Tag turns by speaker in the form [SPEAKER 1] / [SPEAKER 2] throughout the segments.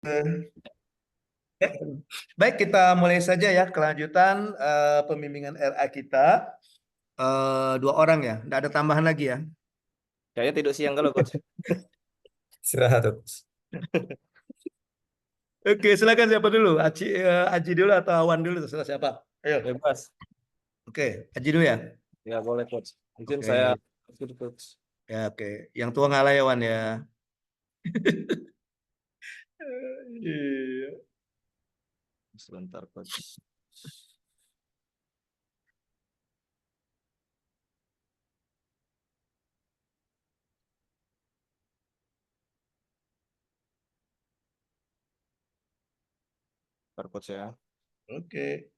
[SPEAKER 1] Ya. Baik, kita mulai saja ya kelanjutan pembimbingan RA kita. Dua orang ya, nggak ada tambahan lagi ya.
[SPEAKER 2] Kayaknya tidur siang kalau coach.
[SPEAKER 3] Istirahat tuh.
[SPEAKER 1] Oke, silakan siapa dulu? Aji dulu atau Awan dulu? Terserah siapa. Ayo.
[SPEAKER 2] Bebas.
[SPEAKER 1] Oke, Aji dulu ya.
[SPEAKER 2] Ya boleh coach. Izin saya
[SPEAKER 1] Oke,
[SPEAKER 2] ikut coach.
[SPEAKER 1] ya oke. Yang tua ngalah ya Wan ya. Iya.
[SPEAKER 2] Sebentar coach. Bentar coach ya.
[SPEAKER 1] Oke.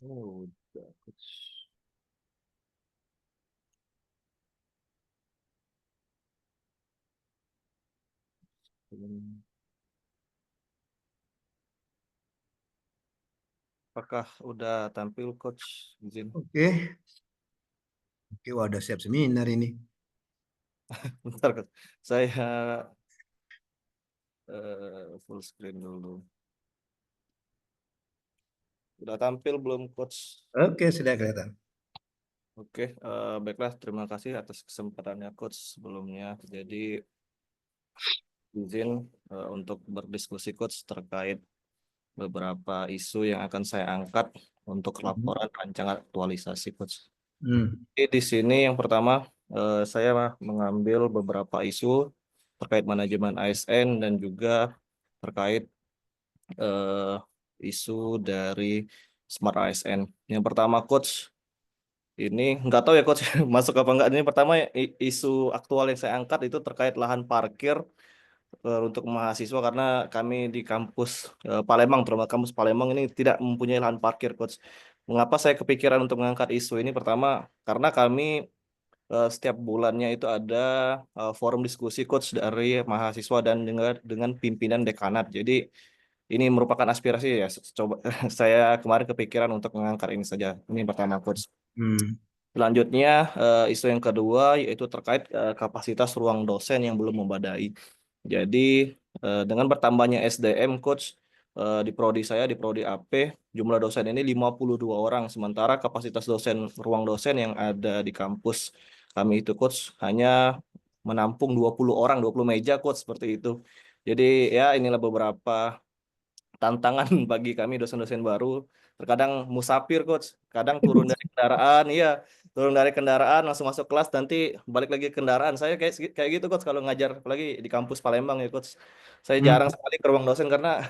[SPEAKER 2] Oh, udah coach. Apakah udah tampil coach? Izin.
[SPEAKER 1] Oke. Oke, wah udah siap seminar ini.
[SPEAKER 2] Bentar coach. Saya full screen dulu. Udah tampil belum coach?
[SPEAKER 1] Oke, sudah kelihatan.
[SPEAKER 2] Oke, baiklah. Terima kasih atas kesempatannya coach sebelumnya. Jadi izin untuk berdiskusi coach terkait beberapa isu yang akan saya angkat untuk laporan rancangan aktualisasi coach.
[SPEAKER 1] Hmm.
[SPEAKER 2] Jadi di sini yang pertama saya mengambil beberapa isu terkait manajemen ASN dan juga terkait eh, isu dari Smart ASN. Yang pertama coach, ini nggak tahu ya coach masuk apa enggak. Ini pertama isu aktual yang saya angkat itu terkait lahan parkir untuk mahasiswa karena kami di kampus Palembang, terutama kampus Palembang ini tidak mempunyai lahan parkir, coach. Mengapa saya kepikiran untuk mengangkat isu ini? Pertama, karena kami setiap bulannya itu ada forum diskusi coach dari mahasiswa dan dengan pimpinan dekanat. Jadi ini merupakan aspirasi ya. Coba saya kemarin kepikiran untuk mengangkat ini saja. Ini yang pertama, coach.
[SPEAKER 1] Hmm.
[SPEAKER 2] Selanjutnya, isu yang kedua yaitu terkait kapasitas ruang dosen yang belum memadai. Jadi, dengan bertambahnya SDM, Coach, di prodi saya, di prodi AP, jumlah dosen ini 52 orang, sementara kapasitas ruang dosen yang ada di kampus kami itu, Coach, hanya menampung 20 orang, 20 meja, Coach, seperti itu. Jadi, ya inilah beberapa tantangan bagi kami dosen-dosen baru. Terkadang musafir coach, kadang turun dari kendaraan, iya, turun dari kendaraan langsung masuk kelas nanti balik lagi ke kendaraan. Saya kayak kayak gitu coach kalau ngajar apalagi di kampus Palembang ya coach. Saya
[SPEAKER 1] Hmm.
[SPEAKER 2] jarang sekali ke ruang dosen karena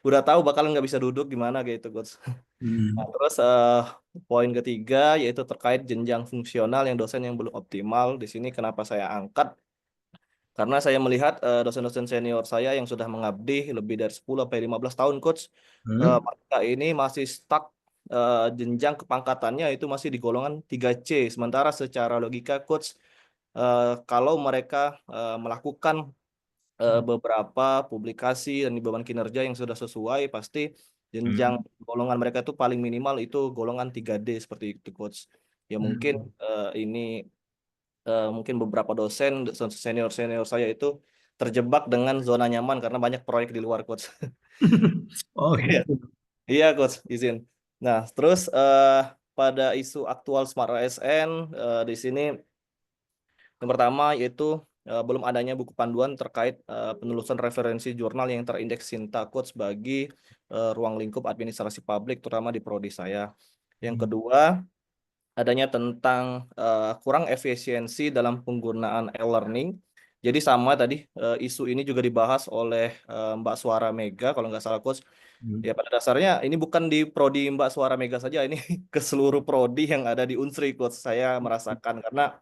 [SPEAKER 2] udah tahu bakalan nggak bisa duduk gimana gitu coach. Nah,
[SPEAKER 1] Hmm.
[SPEAKER 2] terus poin ketiga yaitu terkait jenjang fungsional yang dosen yang belum optimal. Di sini kenapa saya angkat? Karena saya melihat dosen-dosen senior saya yang sudah mengabdi lebih dari 10 sampai 15 tahun coach,
[SPEAKER 1] Hmm.
[SPEAKER 2] mereka ini masih stuck jenjang kepangkatannya itu masih di golongan 3C. Sementara secara logika coach kalau mereka melakukan beberapa publikasi dan beban kinerja yang sudah sesuai pasti jenjang
[SPEAKER 1] Hmm.
[SPEAKER 2] golongan mereka itu paling minimal itu golongan 3D seperti itu coach. Ya mungkin
[SPEAKER 1] Hmm.
[SPEAKER 2] ini mungkin beberapa dosen senior-senior saya itu terjebak dengan zona nyaman karena banyak proyek di luar coach.
[SPEAKER 1] Oh
[SPEAKER 2] Iya,
[SPEAKER 1] gitu.
[SPEAKER 2] iya coach, izin. Nah, terus pada isu aktual Smart ASN di sini yang pertama yaitu belum adanya buku panduan terkait penelusuran referensi jurnal yang terindeks Sinta Coach bagi ruang lingkup administrasi publik terutama di prodi saya. Yang
[SPEAKER 1] Hmm.
[SPEAKER 2] kedua, adanya tentang kurang efisiensi dalam penggunaan e-learning. Jadi sama tadi isu ini juga dibahas oleh Mbak Suara Mega kalau nggak salah coach.
[SPEAKER 1] Hmm.
[SPEAKER 2] Ya pada dasarnya ini bukan di prodi Mbak Suara Mega saja, ini ke seluruh prodi yang ada di Unsri coach. Saya merasakan karena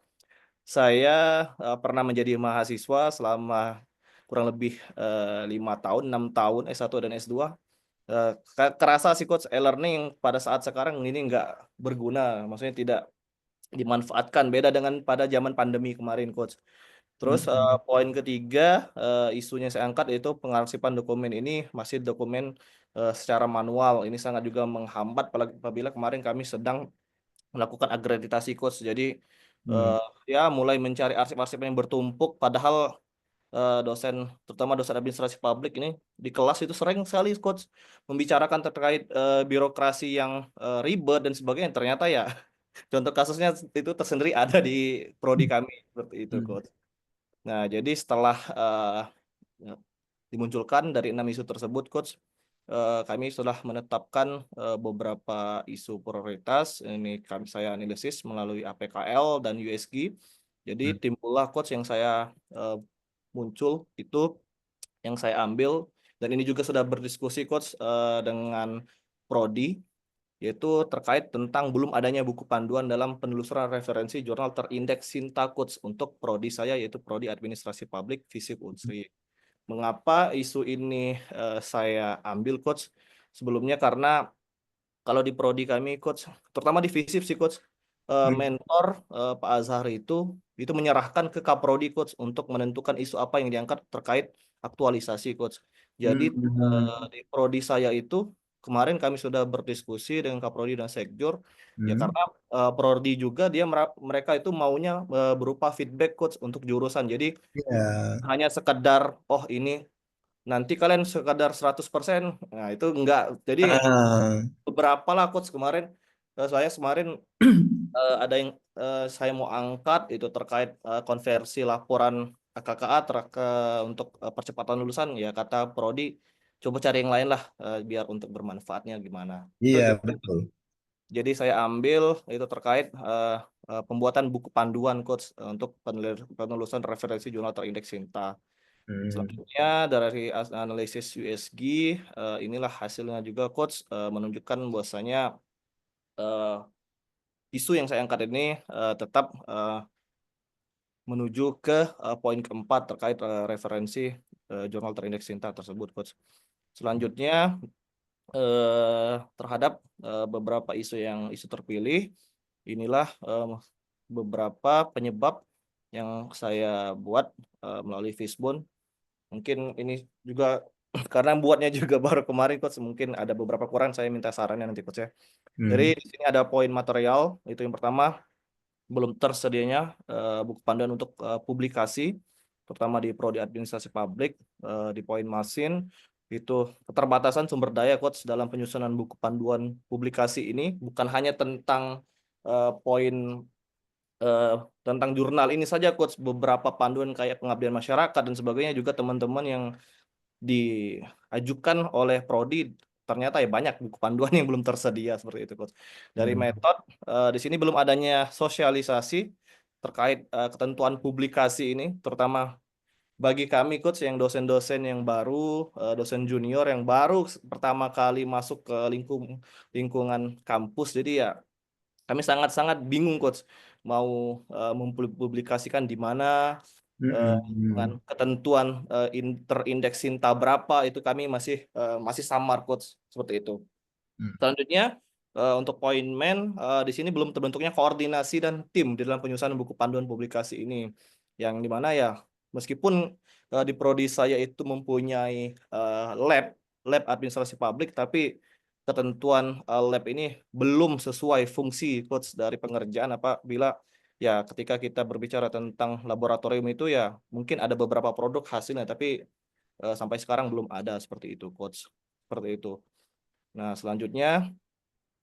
[SPEAKER 2] saya pernah menjadi mahasiswa selama kurang lebih 5 tahun, 6 tahun S1 dan S2. Kerasa sih coach e-learning pada saat sekarang ini nggak berguna, maksudnya tidak dimanfaatkan beda dengan pada zaman pandemi kemarin coach. Terus
[SPEAKER 1] Hmm.
[SPEAKER 2] poin ketiga isunya saya angkat yaitu pengarsipan dokumen ini masih dokumen secara manual. Ini sangat juga menghambat apabila kemarin kami sedang melakukan akreditasi coach. Jadi
[SPEAKER 1] Hmm.
[SPEAKER 2] ya mulai mencari arsip-arsip yang bertumpuk, padahal dosen, terutama dosen administrasi publik ini di kelas itu sering sekali coach membicarakan terkait birokrasi yang ribet dan sebagainya. Ternyata ya contoh kasusnya itu tersendiri ada di prodi kami seperti itu
[SPEAKER 1] Hmm.
[SPEAKER 2] coach. Nah, jadi setelah dimunculkan dari 6 isu tersebut, Coach, kami sudah menetapkan beberapa isu prioritas. Ini saya analisis melalui APKL dan USG. Jadi
[SPEAKER 1] Hmm.
[SPEAKER 2] timbullah Coach yang saya muncul itu yang saya ambil, dan ini juga sudah berdiskusi Coach dengan Prodi, yaitu terkait tentang belum adanya buku panduan dalam penelusuran referensi jurnal terindeks Sinta Coach untuk Prodi saya, yaitu Prodi Administrasi Publik FISIP Unsri. Mengapa isu ini saya ambil Coach? Sebelumnya karena kalau di prodi kami Coach, terutama di FISIP sih Coach,
[SPEAKER 1] Hmm.
[SPEAKER 2] mentor Pak Azhar itu menyerahkan ke Kaprodi Coach untuk menentukan isu apa yang diangkat terkait aktualisasi Coach. Jadi
[SPEAKER 1] Hmm.
[SPEAKER 2] di prodi saya itu kemarin kami sudah berdiskusi dengan Kaprodi dan Sekjur, ya
[SPEAKER 1] Hmm.
[SPEAKER 2] karena prodi juga mereka itu maunya berupa feedback Coach untuk jurusan. Jadi
[SPEAKER 1] Ya.
[SPEAKER 2] hanya sekedar oh ini nanti kalian sekadar 100%. Nah, itu enggak. Jadi
[SPEAKER 1] Ah.
[SPEAKER 2] beberapa lah coach kemarin, saya kemarin ada yang saya mau angkat itu terkait konversi laporan KKA untuk percepatan lulusan, ya kata Prodi coba cari yang lain lah biar untuk bermanfaatnya gimana.
[SPEAKER 1] Iya,
[SPEAKER 2] Terus
[SPEAKER 1] betul.
[SPEAKER 2] jadi saya ambil itu terkait pembuatan buku panduan coach untuk penelusuran referensi jurnal terindeks Sinta.
[SPEAKER 1] Hmm.
[SPEAKER 2] Selanjutnya dari analisis USG, inilah hasilnya juga coach menunjukkan bahwasanya eh, isu yang saya angkat ini tetap menuju ke poin keempat terkait referensi jurnal terindeks Sinta tersebut coach. Selanjutnya terhadap beberapa isu terpilih, inilah beberapa penyebab yang saya buat melalui Fishbone. Mungkin ini juga karena buatnya juga baru kemarin coach, mungkin ada beberapa kurang, saya minta sarannya nanti coach ya. Jadi
[SPEAKER 1] Hmm.
[SPEAKER 2] di sini ada poin material, itu yang pertama belum tersedianya buku panduan untuk publikasi, terutama di prodi administrasi publik. Di poin masin itu keterbatasan sumber daya coach dalam penyusunan buku panduan publikasi ini, bukan hanya tentang poin eh, tentang jurnal ini saja coach, beberapa panduan kayak pengabdian masyarakat dan sebagainya juga teman-teman yang diajukan oleh prodi ternyata ya banyak buku panduan yang belum tersedia seperti itu coach. Dari
[SPEAKER 1] Hmm.
[SPEAKER 2] metode di sini belum adanya sosialisasi terkait ketentuan publikasi ini, terutama bagi kami coach yang dosen-dosen yang baru, dosen junior yang baru pertama kali masuk ke lingkungan kampus. Jadi ya kami sangat-sangat bingung coach mau mempublikasikan di mana, dengan
[SPEAKER 1] Hmm.
[SPEAKER 2] ketentuan terindeks Sinta berapa, itu kami masih samar coach seperti itu.
[SPEAKER 1] Hmm.
[SPEAKER 2] Selanjutnya untuk poin men, di sini belum terbentuknya koordinasi dan tim di dalam penyusunan buku panduan publikasi ini, yang dimana ya meskipun di prodi saya itu mempunyai lab administrasi publik, tapi ketentuan lab ini belum sesuai fungsi coach dari pengerjaan, apabila ya ketika kita berbicara tentang laboratorium itu ya mungkin ada beberapa produk hasilnya, tapi sampai sekarang belum ada seperti itu coach, seperti itu. Nah, selanjutnya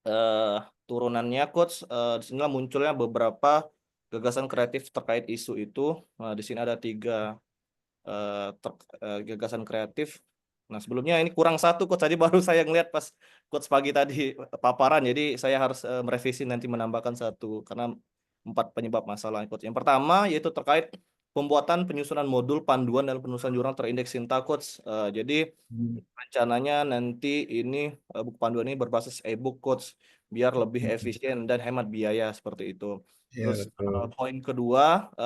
[SPEAKER 2] eh, turunannya coach, di sinilah munculnya beberapa gagasan kreatif terkait isu itu. Nah, di sini ada 3 gagasan kreatif. Nah, sebelumnya ini kurang satu coach, tadi baru saya ngeliat pas coach pagi tadi paparan, jadi saya harus merevisi nanti menambahkan satu karena 4 penyebab masalah coach. Yang pertama yaitu terkait pembuatan penyusunan modul panduan dan penulisan jurnal terindeks Sinta coach. Jadi
[SPEAKER 1] Hmm.
[SPEAKER 2] rencananya nanti ini buku panduan ini berbasis e-book coach biar lebih
[SPEAKER 1] Hmm.
[SPEAKER 2] efisien dan hemat biaya seperti itu.
[SPEAKER 1] Iya,
[SPEAKER 2] Terus
[SPEAKER 1] betul.
[SPEAKER 2] poin kedua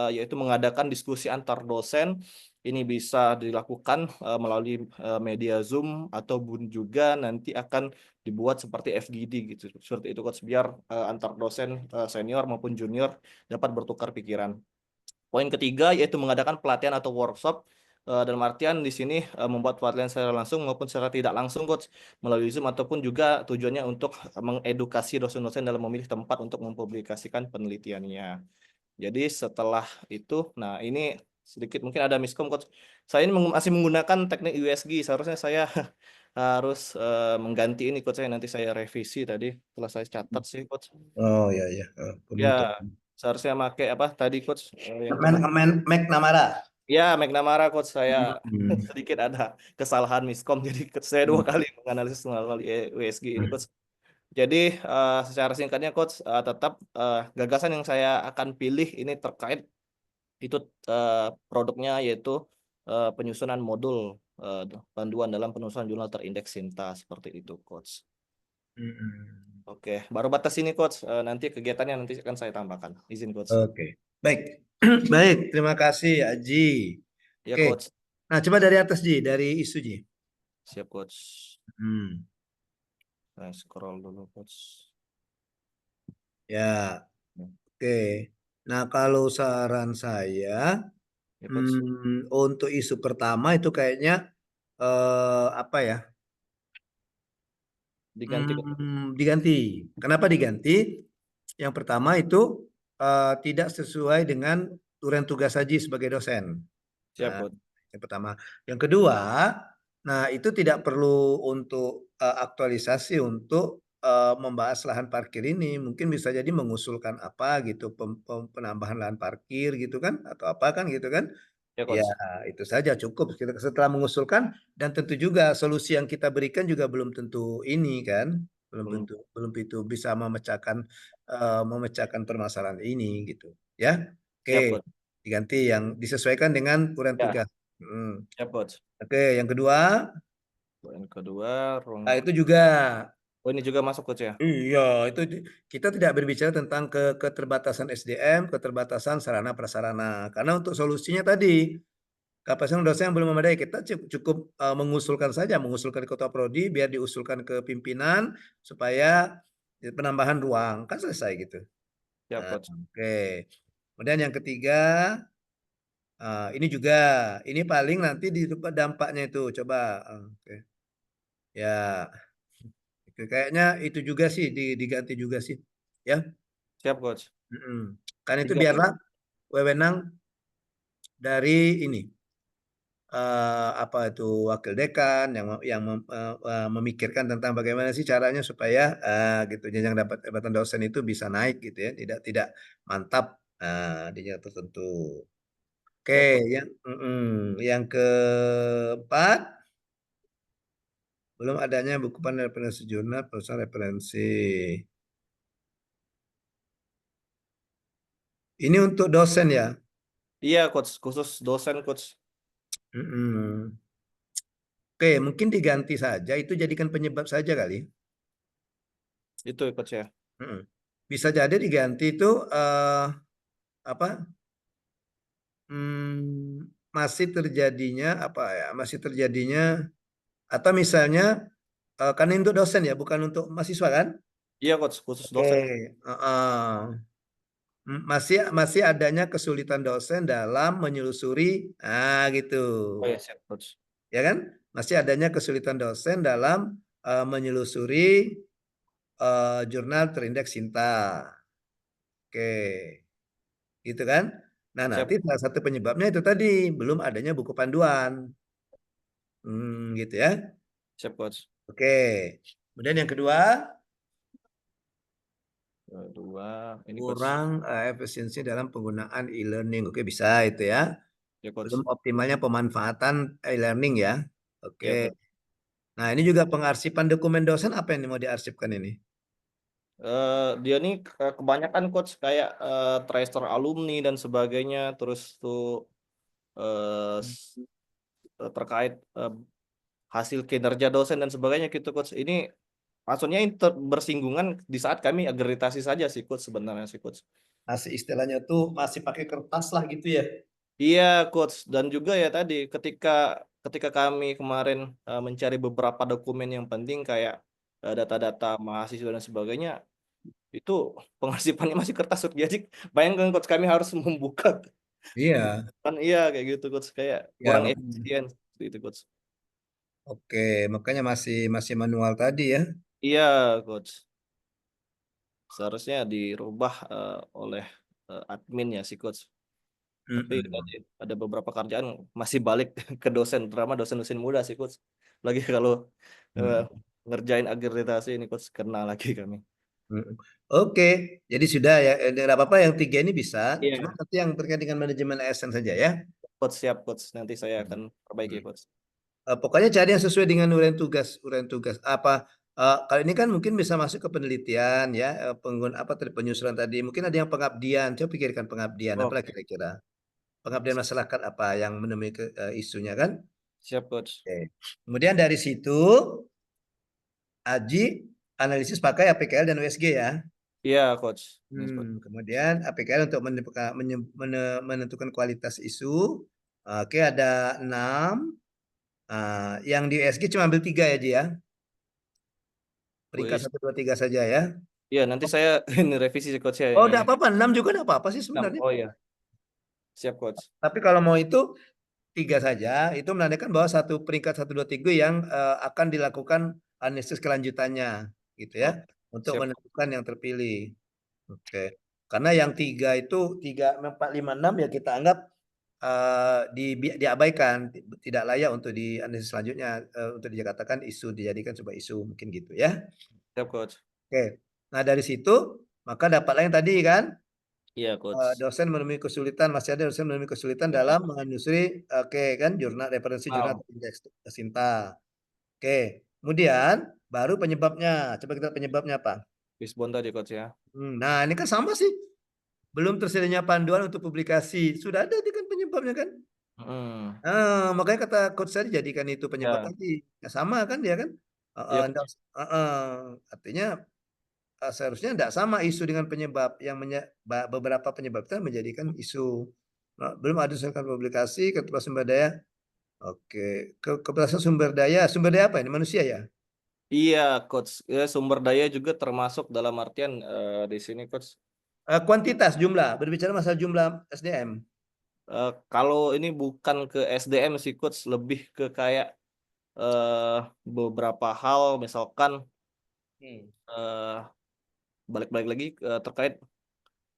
[SPEAKER 2] yaitu mengadakan diskusi antar dosen. Ini bisa dilakukan melalui media Zoom ataupun juga nanti akan dibuat seperti FGD gitu. Seperti itu coach biar antar dosen senior maupun junior dapat bertukar pikiran. Poin ketiga yaitu mengadakan pelatihan atau workshop dalam artian di sini membuat pelatihan secara langsung maupun secara tidak langsung coach melalui Zoom ataupun juga tujuannya untuk mengedukasi dosen-dosen dalam memilih tempat untuk mempublikasikan penelitiannya. Jadi setelah itu, nah ini sedikit mungkin ada miskom coach. Saya ini masih menggunakan teknik USG. Seharusnya saya harus mengganti ini coach. Saya nanti saya revisi tadi. Setelah saya catat sih coach.
[SPEAKER 1] Oh ya ya,
[SPEAKER 2] Ya
[SPEAKER 1] penutup.
[SPEAKER 2] seharusnya pakai apa tadi coach? Yang kemarin.
[SPEAKER 1] McNamara.
[SPEAKER 2] Ya McNamara coach saya
[SPEAKER 1] Hmm.
[SPEAKER 2] sedikit ada kesalahan miskom. Jadi saya 2 kali menganalisis melalui USG ini coach. Jadi secara singkatnya coach tetap gagasan yang saya akan pilih ini terkait itu produknya yaitu penyusunan modul eh, panduan dalam penulisan jurnal terindeks Sinta seperti itu coach.
[SPEAKER 1] Hmm.
[SPEAKER 2] Oke, baru batas ini coach. Nanti kegiatannya nanti akan saya tambahkan. Izin coach.
[SPEAKER 1] Oke, baik. Baik, terima kasih Aji.
[SPEAKER 2] Ya
[SPEAKER 1] Oke,
[SPEAKER 2] coach.
[SPEAKER 1] nah coba dari atas Ji, dari isu Ji.
[SPEAKER 2] Siap coach.
[SPEAKER 1] Hmm.
[SPEAKER 2] Saya scroll dulu coach.
[SPEAKER 1] Ya, oke. Nah, kalau saran saya,
[SPEAKER 2] Ya coach.
[SPEAKER 1] untuk isu pertama itu kayaknya apa ya?
[SPEAKER 2] Diganti coach.
[SPEAKER 1] Diganti. Kenapa diganti? Yang pertama itu tidak sesuai dengan urean tugas Haji sebagai dosen.
[SPEAKER 2] Siap
[SPEAKER 1] Nah,
[SPEAKER 2] coach.
[SPEAKER 1] yang pertama. Yang kedua, nah itu tidak perlu untuk aktualisasi untuk membahas lahan parkir ini. Mungkin bisa jadi mengusulkan apa gitu, penambahan lahan parkir gitu kan, atau apa kan gitu kan.
[SPEAKER 2] Ya
[SPEAKER 1] Ya,
[SPEAKER 2] coach.
[SPEAKER 1] itu saja cukup. Kita setelah mengusulkan dan tentu juga solusi yang kita berikan juga belum tentu ini kan,
[SPEAKER 2] Belum.
[SPEAKER 1] belum itu bisa memecahkan permasalahan ini gitu. Ya, oke.
[SPEAKER 2] Siap coach.
[SPEAKER 1] Diganti yang disesuaikan dengan urean
[SPEAKER 2] Ya,
[SPEAKER 1] tugas. Hmm.
[SPEAKER 2] siap coach.
[SPEAKER 1] Oke, yang kedua,
[SPEAKER 2] Yang kedua, ruang.
[SPEAKER 1] nah itu juga.
[SPEAKER 2] Oh ini juga masuk coach ya.
[SPEAKER 1] Iya, itu kita tidak berbicara tentang keterbatasan SDM, keterbatasan sarana prasarana. Karena untuk solusinya tadi kapasitas dosen yang belum memadai, kita cukup mengusulkan saja, mengusulkan ke ketua prodi biar diusulkan ke pimpinan supaya penambahan ruang kan selesai gitu.
[SPEAKER 2] Siap
[SPEAKER 1] Nah,
[SPEAKER 2] coach.
[SPEAKER 1] oke. Kemudian yang ketiga, ini juga, ini paling nanti di dampaknya itu coba, oke. Ya, kayaknya itu juga sih diganti juga sih, ya.
[SPEAKER 2] Siap coach.
[SPEAKER 1] Kan itu
[SPEAKER 2] Tiga.
[SPEAKER 1] biarlah wewenang dari ini. Apa itu wakil dekan yang memikirkan tentang bagaimana sih caranya supaya gitu jenjang dapat jabatan dosen itu bisa naik gitu ya, tidak mantap di jenjang tertentu. Oke,
[SPEAKER 2] Siap coach.
[SPEAKER 1] yang keempat, belum adanya buku panduan referensi jurnal perusahaan referensi. Ini untuk dosen ya.
[SPEAKER 2] Iya coach, khusus dosen coach.
[SPEAKER 1] Mm-mm. Oke, mungkin diganti saja, itu jadikan penyebab saja kali.
[SPEAKER 2] Itu ya coach ya.
[SPEAKER 1] Mm-mm. Bisa jadi diganti itu apa? Masih terjadinya apa ya? Masih terjadinya atau misalnya kan ini untuk dosen ya, bukan untuk mahasiswa kan?
[SPEAKER 2] Iya coach, khusus
[SPEAKER 1] Oke,
[SPEAKER 2] dosen.
[SPEAKER 1] Masih masih adanya kesulitan dosen dalam menyelusuri, gitu,
[SPEAKER 2] Oh ya siap coach.
[SPEAKER 1] ya kan? Masih adanya kesulitan dosen dalam menyelusuri jurnal terindeks Sinta. Oke, gitu kan? Nah, nanti
[SPEAKER 2] Siap,
[SPEAKER 1] salah satu penyebabnya itu tadi belum adanya buku panduan. Gitu ya.
[SPEAKER 2] siap coach.
[SPEAKER 1] Oke. Kemudian yang kedua,
[SPEAKER 2] Dua, ini coach.
[SPEAKER 1] kurang efisiensi dalam penggunaan e-learning. Oke, bisa itu ya.
[SPEAKER 2] Ya
[SPEAKER 1] Belum
[SPEAKER 2] coach.
[SPEAKER 1] optimalnya pemanfaatan e-learning ya. Oke.
[SPEAKER 2] Ya coach.
[SPEAKER 1] Nah, ini juga pengarsipan dokumen dosen apa yang mau diarsipkan ini?
[SPEAKER 2] Dia nih kebanyakan coach kayak tracer alumni dan sebagainya, terus tuh eh, terkait hasil kinerja dosen dan sebagainya gitu coach. Ini maksudnya ini bersinggungan di saat kami akreditasi saja sih coach sebenarnya sih coach.
[SPEAKER 1] Masih istilahnya tuh masih pakai kertas lah gitu ya.
[SPEAKER 2] Iya coach dan juga ya tadi ketika ketika kami kemarin mencari beberapa dokumen yang penting kayak data-data mahasiswa dan sebagainya itu pengarsipannya masih kertas. Jadi bayangkan coach kami harus membuka
[SPEAKER 1] Iya.
[SPEAKER 2] Kan iya kayak gitu coach, kayak kurang
[SPEAKER 1] Ya,
[SPEAKER 2] efisien seperti itu coach.
[SPEAKER 1] oke, makanya masih masih manual tadi ya.
[SPEAKER 2] Iya coach, seharusnya dirubah oleh admin ya si coach. Tapi tadi
[SPEAKER 1] Mm-mm.
[SPEAKER 2] ada beberapa kerjaan masih balik ke dosen, terutama dosen-dosen muda sih coach. Lagi kalau eh,
[SPEAKER 1] Mm-mm.
[SPEAKER 2] ngerjain akreditasi ini coach kena lagi kami.
[SPEAKER 1] Mm-mm. Oke, jadi sudah ya, tidak apa-apa yang tiga ini bisa, cuma
[SPEAKER 2] Iya.
[SPEAKER 1] nanti yang terkait dengan manajemen ASN saja ya.
[SPEAKER 2] Coach siap coach, nanti saya
[SPEAKER 1] Mm.
[SPEAKER 2] akan perbaiki
[SPEAKER 1] Mm.
[SPEAKER 2] coach.
[SPEAKER 1] Pokoknya cari yang sesuai dengan uraian tugas apa. Kalau ini kan mungkin bisa masuk ke penelitian ya, apa tadi penyusulan tadi. Mungkin ada yang pengabdian. Coba pikirkan pengabdian, apa
[SPEAKER 2] Oke,
[SPEAKER 1] kira-kira? Pengabdian masyarakat apa yang menemui isunya kan?
[SPEAKER 2] siap coach.
[SPEAKER 1] Oke. Kemudian dari situ Aji analisis pakai APKL dan USG ya.
[SPEAKER 2] Iya coach. Yes, coach.
[SPEAKER 1] Kemudian APKL untuk menentukan kualitas isu. Oke, ada 6. Yang di USG cuma ambil 3 ya, Ji ya. Peringkat
[SPEAKER 2] Wis.
[SPEAKER 1] 1, 2, 3 saja ya.
[SPEAKER 2] Iya nanti saya ini revisi sih coach ya
[SPEAKER 1] Oh,
[SPEAKER 2] ini
[SPEAKER 1] enggak
[SPEAKER 2] ya.
[SPEAKER 1] apa-apa. 6 juga enggak apa-apa sih
[SPEAKER 2] 6.
[SPEAKER 1] sebenarnya.
[SPEAKER 2] Oh iya, siap coach.
[SPEAKER 1] Tapi kalau mau itu 3 saja, itu menandakan bahwa satu peringkat 1, 2, 3 yang akan dilakukan analisis kelanjutannya, gitu ya,
[SPEAKER 2] Oke,
[SPEAKER 1] untuk
[SPEAKER 2] siap.
[SPEAKER 1] menentukan yang terpilih. Oke. Karena yang 3 itu 3, 4, 5, 6 ya kita anggap diabaikan, tidak layak untuk dianalisis selanjutnya, untuk dikatakan isu, dijadikan sebuah isu, mungkin gitu ya.
[SPEAKER 2] Siap coach.
[SPEAKER 1] Oke. Nah, dari situ maka dapatlah yang tadi kan,
[SPEAKER 2] Iya coach.
[SPEAKER 1] dosen menemui kesulitan, masih ada dosen menemui kesulitan
[SPEAKER 2] Ya.
[SPEAKER 1] dalam menyusuri, oke kan, referensi jurnal
[SPEAKER 2] Wow.
[SPEAKER 1] atau indeks Sinta. Oke. Kemudian baru penyebabnya. Coba kita lihat penyebabnya apa?
[SPEAKER 2] Wisbon tadi coach ya.
[SPEAKER 1] Nah, ini kan sama sih. Belum tersedianya panduan untuk publikasi. Sudah ada itu kan penyebabnya kan?
[SPEAKER 2] Hmm.
[SPEAKER 1] Makanya kata coach tadi jadikan itu penyebab
[SPEAKER 2] Ya.
[SPEAKER 1] tadi. Ya sama kan dia kan?
[SPEAKER 2] Iya coach.
[SPEAKER 1] Nggak- artinya seharusnya tidak sama isu dengan penyebab yang beberapa penyebab itu menjadikan isu. Belum ada misalkan publikasi keterbatasan sumber daya. Oke, keterbatasan sumber daya apa ini manusia ya?
[SPEAKER 2] Iya coach. Ya, sumber daya juga termasuk dalam artian di sini coach.
[SPEAKER 1] Kuantitas jumlah, berbicara masalah jumlah SDM.
[SPEAKER 2] Kalau ini bukan ke SDM sih coach, lebih ke kayak eh, beberapa hal misalkan
[SPEAKER 1] Hmm.
[SPEAKER 2] eh, balik-balik lagi terkait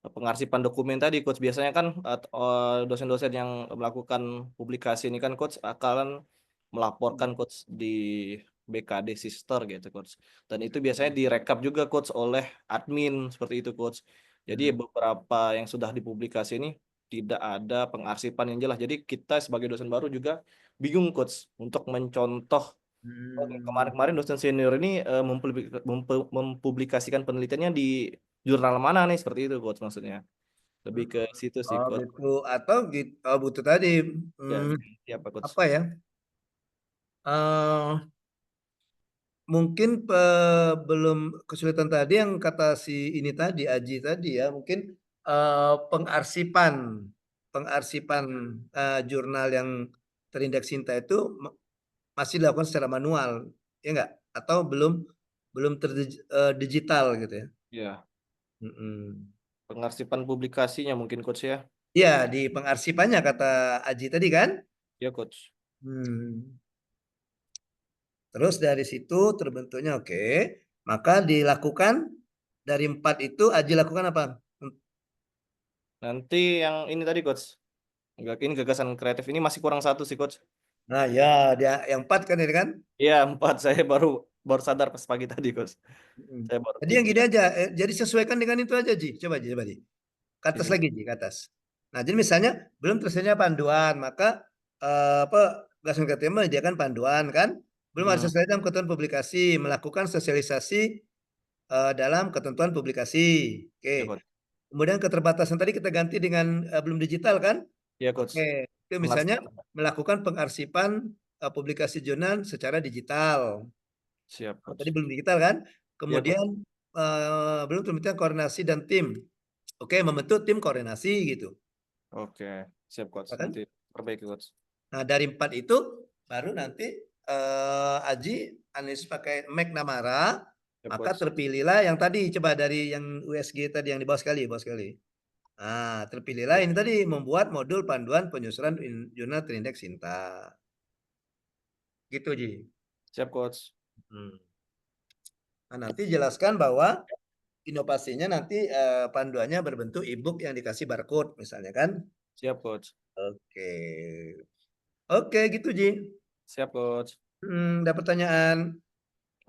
[SPEAKER 2] pengarsipan dokumen tadi coach, biasanya kan dosen-dosen yang melakukan publikasi ini kan coach akan melaporkan coach di BKD Sister gitu coach, dan itu biasanya direkap juga coach oleh admin seperti itu coach. Jadi
[SPEAKER 1] Hmm.
[SPEAKER 2] beberapa yang sudah dipublikasi ini tidak ada pengarsipan yang jelas, jadi kita sebagai dosen baru juga bingung coach untuk mencontoh.
[SPEAKER 1] Hmm.
[SPEAKER 2] Kemarin-kemarin dosen senior ini mempublikasikan penelitiannya di jurnal mana nih, seperti itu coach maksudnya. Lebih ke situ sih
[SPEAKER 1] Oh
[SPEAKER 2] coach.
[SPEAKER 1] gitu, atau gitu, butuh tadi,
[SPEAKER 2] Ya,
[SPEAKER 1] hmm,
[SPEAKER 2] siapa coach?
[SPEAKER 1] apa ya? eh Mungkin belum kesulitan tadi yang kata si ini tadi Aji tadi ya, mungkin pengarsipan pengarsipan jurnal yang terindeks Sinta itu masih dilakukan secara manual, ya enggak? Atau belum terdigital gitu ya.
[SPEAKER 2] Ya,
[SPEAKER 1] Mm-mm.
[SPEAKER 2] pengarsipan publikasinya mungkin coach ya.
[SPEAKER 1] Ya, di pengarsipannya kata Aji tadi kan.
[SPEAKER 2] Ya coach.
[SPEAKER 1] Hmm. Terus dari situ terbentuknya oke, maka dilakukan dari 4 itu Aji lakukan apa?
[SPEAKER 2] Nanti yang ini tadi coach. Enggak, ini gagasan kreatif ini masih kurang satu sih coach.
[SPEAKER 1] Nah ya, dia yang 4 kan ini kan?
[SPEAKER 2] Iya 4, saya baru baru sadar pas pagi tadi coach.
[SPEAKER 1] Mm.
[SPEAKER 2] Saya baru
[SPEAKER 1] Jadi yang gini
[SPEAKER 2] 3.
[SPEAKER 1] aja, jadi sesuaikan dengan itu aja Ji. Coba Ji. Ke atas
[SPEAKER 2] Ini.
[SPEAKER 1] lagi Ji, ke atas. Nah jadi misalnya belum tersedia panduan, maka Gasun KTM menyediakan panduan kan? Belum ada
[SPEAKER 2] Hmm,
[SPEAKER 1] sesuai dalam ketentuan publikasi, melakukan sosialisasi dalam ketentuan publikasi. Oke.
[SPEAKER 2] ya coach.
[SPEAKER 1] Kemudian keterbatasan tadi kita ganti dengan belum digital kan?
[SPEAKER 2] Ya coach.
[SPEAKER 1] Oke. Itu misalnya
[SPEAKER 2] Pengarsipan.
[SPEAKER 1] melakukan pengarsipan publikasi jurnal secara digital.
[SPEAKER 2] Siap
[SPEAKER 1] Tadi
[SPEAKER 2] coach.
[SPEAKER 1] belum digital kan?
[SPEAKER 2] Ya coach.
[SPEAKER 1] Kemudian belum terbentuk koordinasi dan tim. Oke, membentuk tim koordinasi gitu.
[SPEAKER 2] Oke, siap coach.
[SPEAKER 1] Ya kan?
[SPEAKER 2] Nanti perbaiki coach.
[SPEAKER 1] Nah, dari 4 itu baru nanti Aji analisis pakai McNamara,
[SPEAKER 2] Siap
[SPEAKER 1] maka
[SPEAKER 2] coach.
[SPEAKER 1] terpilihlah yang tadi coba dari yang USG tadi yang di bawah sekali. Terpilihlah ini tadi membuat modul panduan penyusunan jurnal Trindex Sinta. Gitu, Ji.
[SPEAKER 2] Siap, Coach.
[SPEAKER 1] Hmm. Nah, nanti jelaskan bahwa inovasinya nanti panduannya berbentuk e-book yang dikasih barcode misalnya kan.
[SPEAKER 2] Siap, Coach.
[SPEAKER 1] Oke. Oke, gitu, Ji.
[SPEAKER 2] Siap, Coach.
[SPEAKER 1] Ada pertanyaan?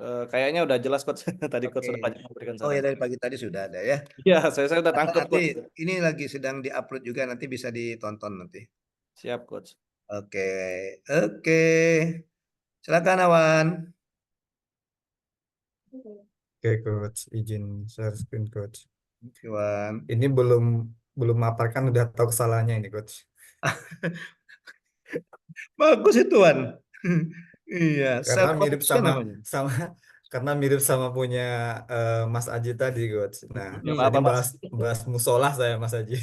[SPEAKER 2] Kayaknya udah jelas, Coach. Tadi Coach
[SPEAKER 1] Oke.
[SPEAKER 2] sudah banyak memberikan
[SPEAKER 1] Oh ya,
[SPEAKER 2] saran.
[SPEAKER 1] dari pagi tadi sudah ada ya.
[SPEAKER 2] Iya, saya udah
[SPEAKER 1] Karena
[SPEAKER 2] tangkap,
[SPEAKER 1] nanti
[SPEAKER 2] Coach.
[SPEAKER 1] ini lagi sedang diupload juga, nanti bisa ditonton nanti.
[SPEAKER 2] Siap, Coach.
[SPEAKER 1] Oke, oke. Silakan Awan.
[SPEAKER 3] Oke, Coach. Izin share screen, Coach.
[SPEAKER 1] Oke, Wan.
[SPEAKER 3] Ini belum belum maparkan udah tahu kesalahannya ini, Coach.
[SPEAKER 1] Bagus itu, Wan. Iya,
[SPEAKER 3] Karena
[SPEAKER 1] self
[SPEAKER 3] mirip
[SPEAKER 1] correction
[SPEAKER 3] sama
[SPEAKER 1] namanya.
[SPEAKER 3] sama karena mirip sama punya Mas Aji tadi, Coach. Nah,
[SPEAKER 2] Gak
[SPEAKER 3] tadi
[SPEAKER 2] apa-apa, Mas.
[SPEAKER 3] bahas bahas musola saya, Mas Aji.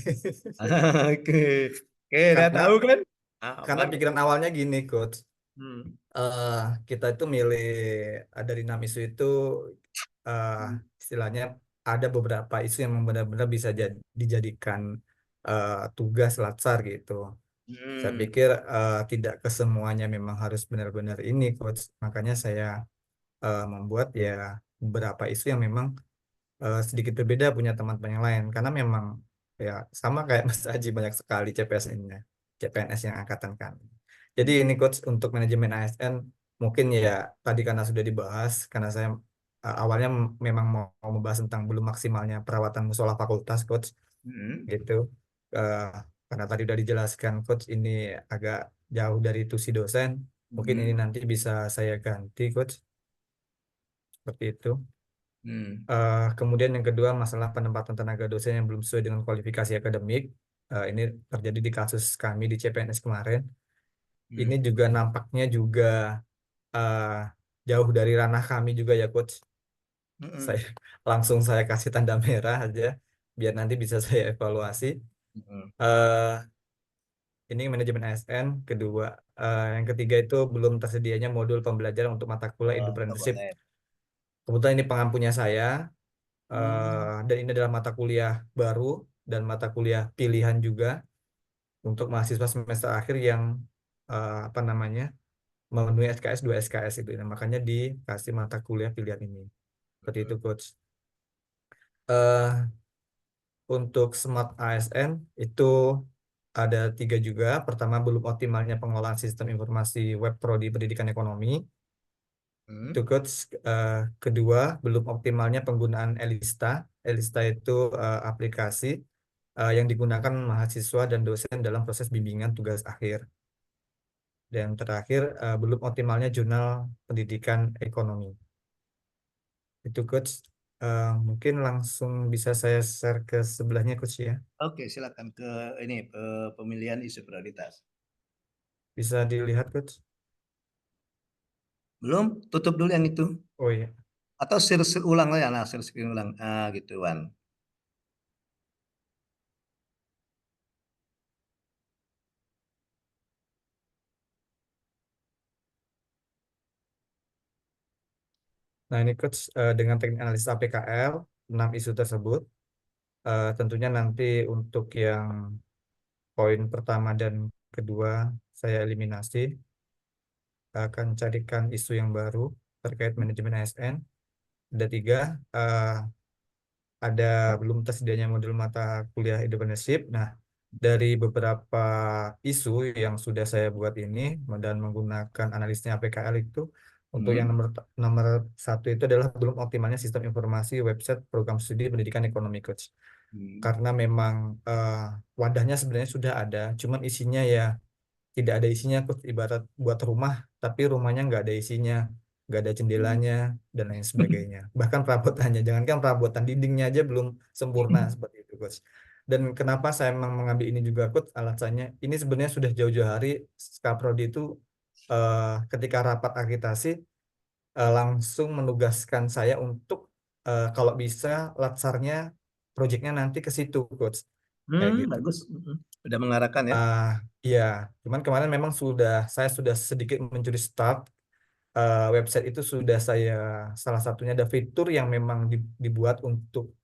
[SPEAKER 1] Oke, oke, udah tahu
[SPEAKER 3] Karena
[SPEAKER 1] kan?
[SPEAKER 3] karena
[SPEAKER 1] Aman.
[SPEAKER 3] pikiran awalnya gini, Coach.
[SPEAKER 1] Hmm.
[SPEAKER 3] eh kita itu milih dari 6 isu itu, eh istilahnya ada beberapa isu yang benar-benar bisa dijadikan tugas latsar gitu. Saya
[SPEAKER 1] Hmm.
[SPEAKER 3] pikir tidak kesemuanya memang harus benar-benar ini, Coach. Makanya saya membuat ya beberapa isu yang memang sedikit berbeda punya teman-teman yang lain. Karena memang ya sama kayak Mas Aji, banyak sekali CPNS-nya, CPNS yang angkatan kami. Jadi ini, Coach, untuk manajemen ASN mungkin ya tadi karena sudah dibahas, karena saya awalnya memang mau membahas tentang belum maksimalnya perawatan musola fakultas, Coach,
[SPEAKER 1] Hmm.
[SPEAKER 3] gitu. Eh, karena tadi udah dijelaskan, Coach, ini agak jauh dari tusi dosen. Mungkin ini
[SPEAKER 1] Hmm.
[SPEAKER 3] nanti bisa saya ganti, Coach, seperti itu.
[SPEAKER 1] Hmm.
[SPEAKER 3] Kemudian yang kedua, masalah penempatan tenaga dosen yang belum sesuai dengan kualifikasi akademik. Ini terjadi di kasus kami di CPNS kemarin. Ini
[SPEAKER 1] Hmm.
[SPEAKER 3] juga nampaknya juga eh, jauh dari ranah kami juga ya, Coach.
[SPEAKER 1] Hmm.
[SPEAKER 3] Saya langsung saya kasih tanda merah aja, biar nanti bisa saya evaluasi.
[SPEAKER 1] Hmm.
[SPEAKER 3] Eh, ini manajemen ASN. Kedua, yang ketiga itu belum tersedianya modul pembelajaran untuk mata kuliah
[SPEAKER 1] Oh, nggak
[SPEAKER 3] entrepreneurship.
[SPEAKER 1] boleh.
[SPEAKER 3] Kebetulan ini pengampunya saya.
[SPEAKER 1] Hmm.
[SPEAKER 3] Dan ini adalah mata kuliah baru dan mata kuliah pilihan juga untuk mahasiswa semester akhir yang apa namanya memenuhi SKS 2 SKS itu. Nah, makanya dikasih mata kuliah pilihan ini. Seperti itu, Coach. Eh, untuk Smart ASN itu ada 3 juga. Pertama, belum optimalnya pengelolaan sistem informasi web prodi pendidikan ekonomi. Itu,
[SPEAKER 1] Hmm.
[SPEAKER 3] Coach. Kedua, belum optimalnya penggunaan Elista. Elista itu aplikasi yang digunakan mahasiswa dan dosen dalam proses bimbingan tugas akhir. Dan terakhir, belum optimalnya jurnal pendidikan ekonomi. Itu, Coach. Mungkin langsung bisa saya share ke sebelahnya, Coach, ya.
[SPEAKER 1] Oke, silakan ke ini pemilihan isu prioritas.
[SPEAKER 3] Bisa dilihat, Coach.
[SPEAKER 1] Belum? Tutup dulu yang itu.
[SPEAKER 3] Oh iya.
[SPEAKER 1] Atau share ulang lah ya, nah share screen ulang. Gitu, Wan.
[SPEAKER 3] Nah, ini, Coach, dengan teknik analisis APKL, 6 isu tersebut, tentunya nanti untuk yang poin pertama dan kedua saya eliminasi, akan carikan isu yang baru terkait manajemen ASN. Ada 3, eh, ada belum tersedianya modul mata kuliah entrepreneurship. Nah, dari beberapa isu yang sudah saya buat ini dan menggunakan analisnya APKL itu, untuk yang
[SPEAKER 1] Hmm.
[SPEAKER 3] nomor nomor 1 itu adalah belum optimalnya sistem informasi website program studi pendidikan ekonomi, Coach.
[SPEAKER 1] Hmm.
[SPEAKER 3] Karena memang eh, wadahnya sebenarnya sudah ada, cuman isinya ya tidak ada isinya, Coach. Ibarat buat rumah tapi rumahnya nggak ada isinya, nggak ada
[SPEAKER 1] Hmm.
[SPEAKER 3] jendelanya dan lain sebagainya, bahkan perabotannya, jangankan perabotan, dindingnya aja belum sempurna seperti itu, Coach. Dan kenapa saya memang mengambil ini juga, Coach, alasannya ini sebenarnya sudah jauh-jauh hari Skaprodi itu ketika rapat akreditasi langsung menugaskan saya untuk kalau bisa latsarnya proyeknya nanti ke situ, Coach, kayak gitu.
[SPEAKER 1] Bagus. Udah mengarahkan ya.
[SPEAKER 3] Ah, iya, cuman kemarin memang saya sudah sedikit mencuri start. Website itu sudah saya, salah satunya ada fitur yang memang dibuat untuk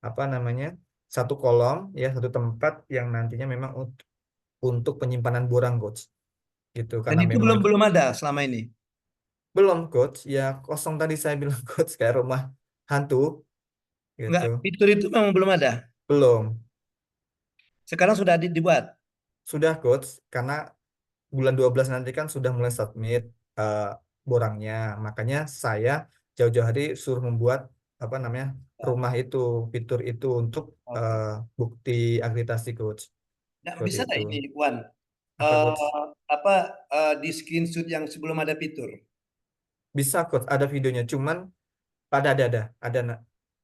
[SPEAKER 3] apa namanya satu kolom ya, satu tempat yang nantinya memang untuk penyimpanan borang coach gitu,
[SPEAKER 1] Dan
[SPEAKER 3] karena
[SPEAKER 1] itu
[SPEAKER 3] memang
[SPEAKER 1] belum ada selama ini.
[SPEAKER 3] belum coach ya, kosong tadi saya bilang coach, kayak rumah hantu
[SPEAKER 1] Enggak,
[SPEAKER 3] gitu.
[SPEAKER 1] fitur itu memang belum ada.
[SPEAKER 3] Belum.
[SPEAKER 1] Sekarang sudah dibuat.
[SPEAKER 3] Sudah coach, karena bulan 12 nanti kan sudah mulai submit eh, borangnya, makanya saya jauh-jauh hari suruh membuat apa namanya, rumah itu, fitur itu untuk
[SPEAKER 1] Oke.
[SPEAKER 3] eh, bukti akreditasi coach.
[SPEAKER 1] Nggak
[SPEAKER 3] Seperti
[SPEAKER 1] bisa
[SPEAKER 3] itu.
[SPEAKER 1] nggak ini, Wan?
[SPEAKER 3] Apa coach?
[SPEAKER 1] Apa di screenshot yang sebelum ada fitur?
[SPEAKER 3] Bisa coach, ada videonya, cuman ada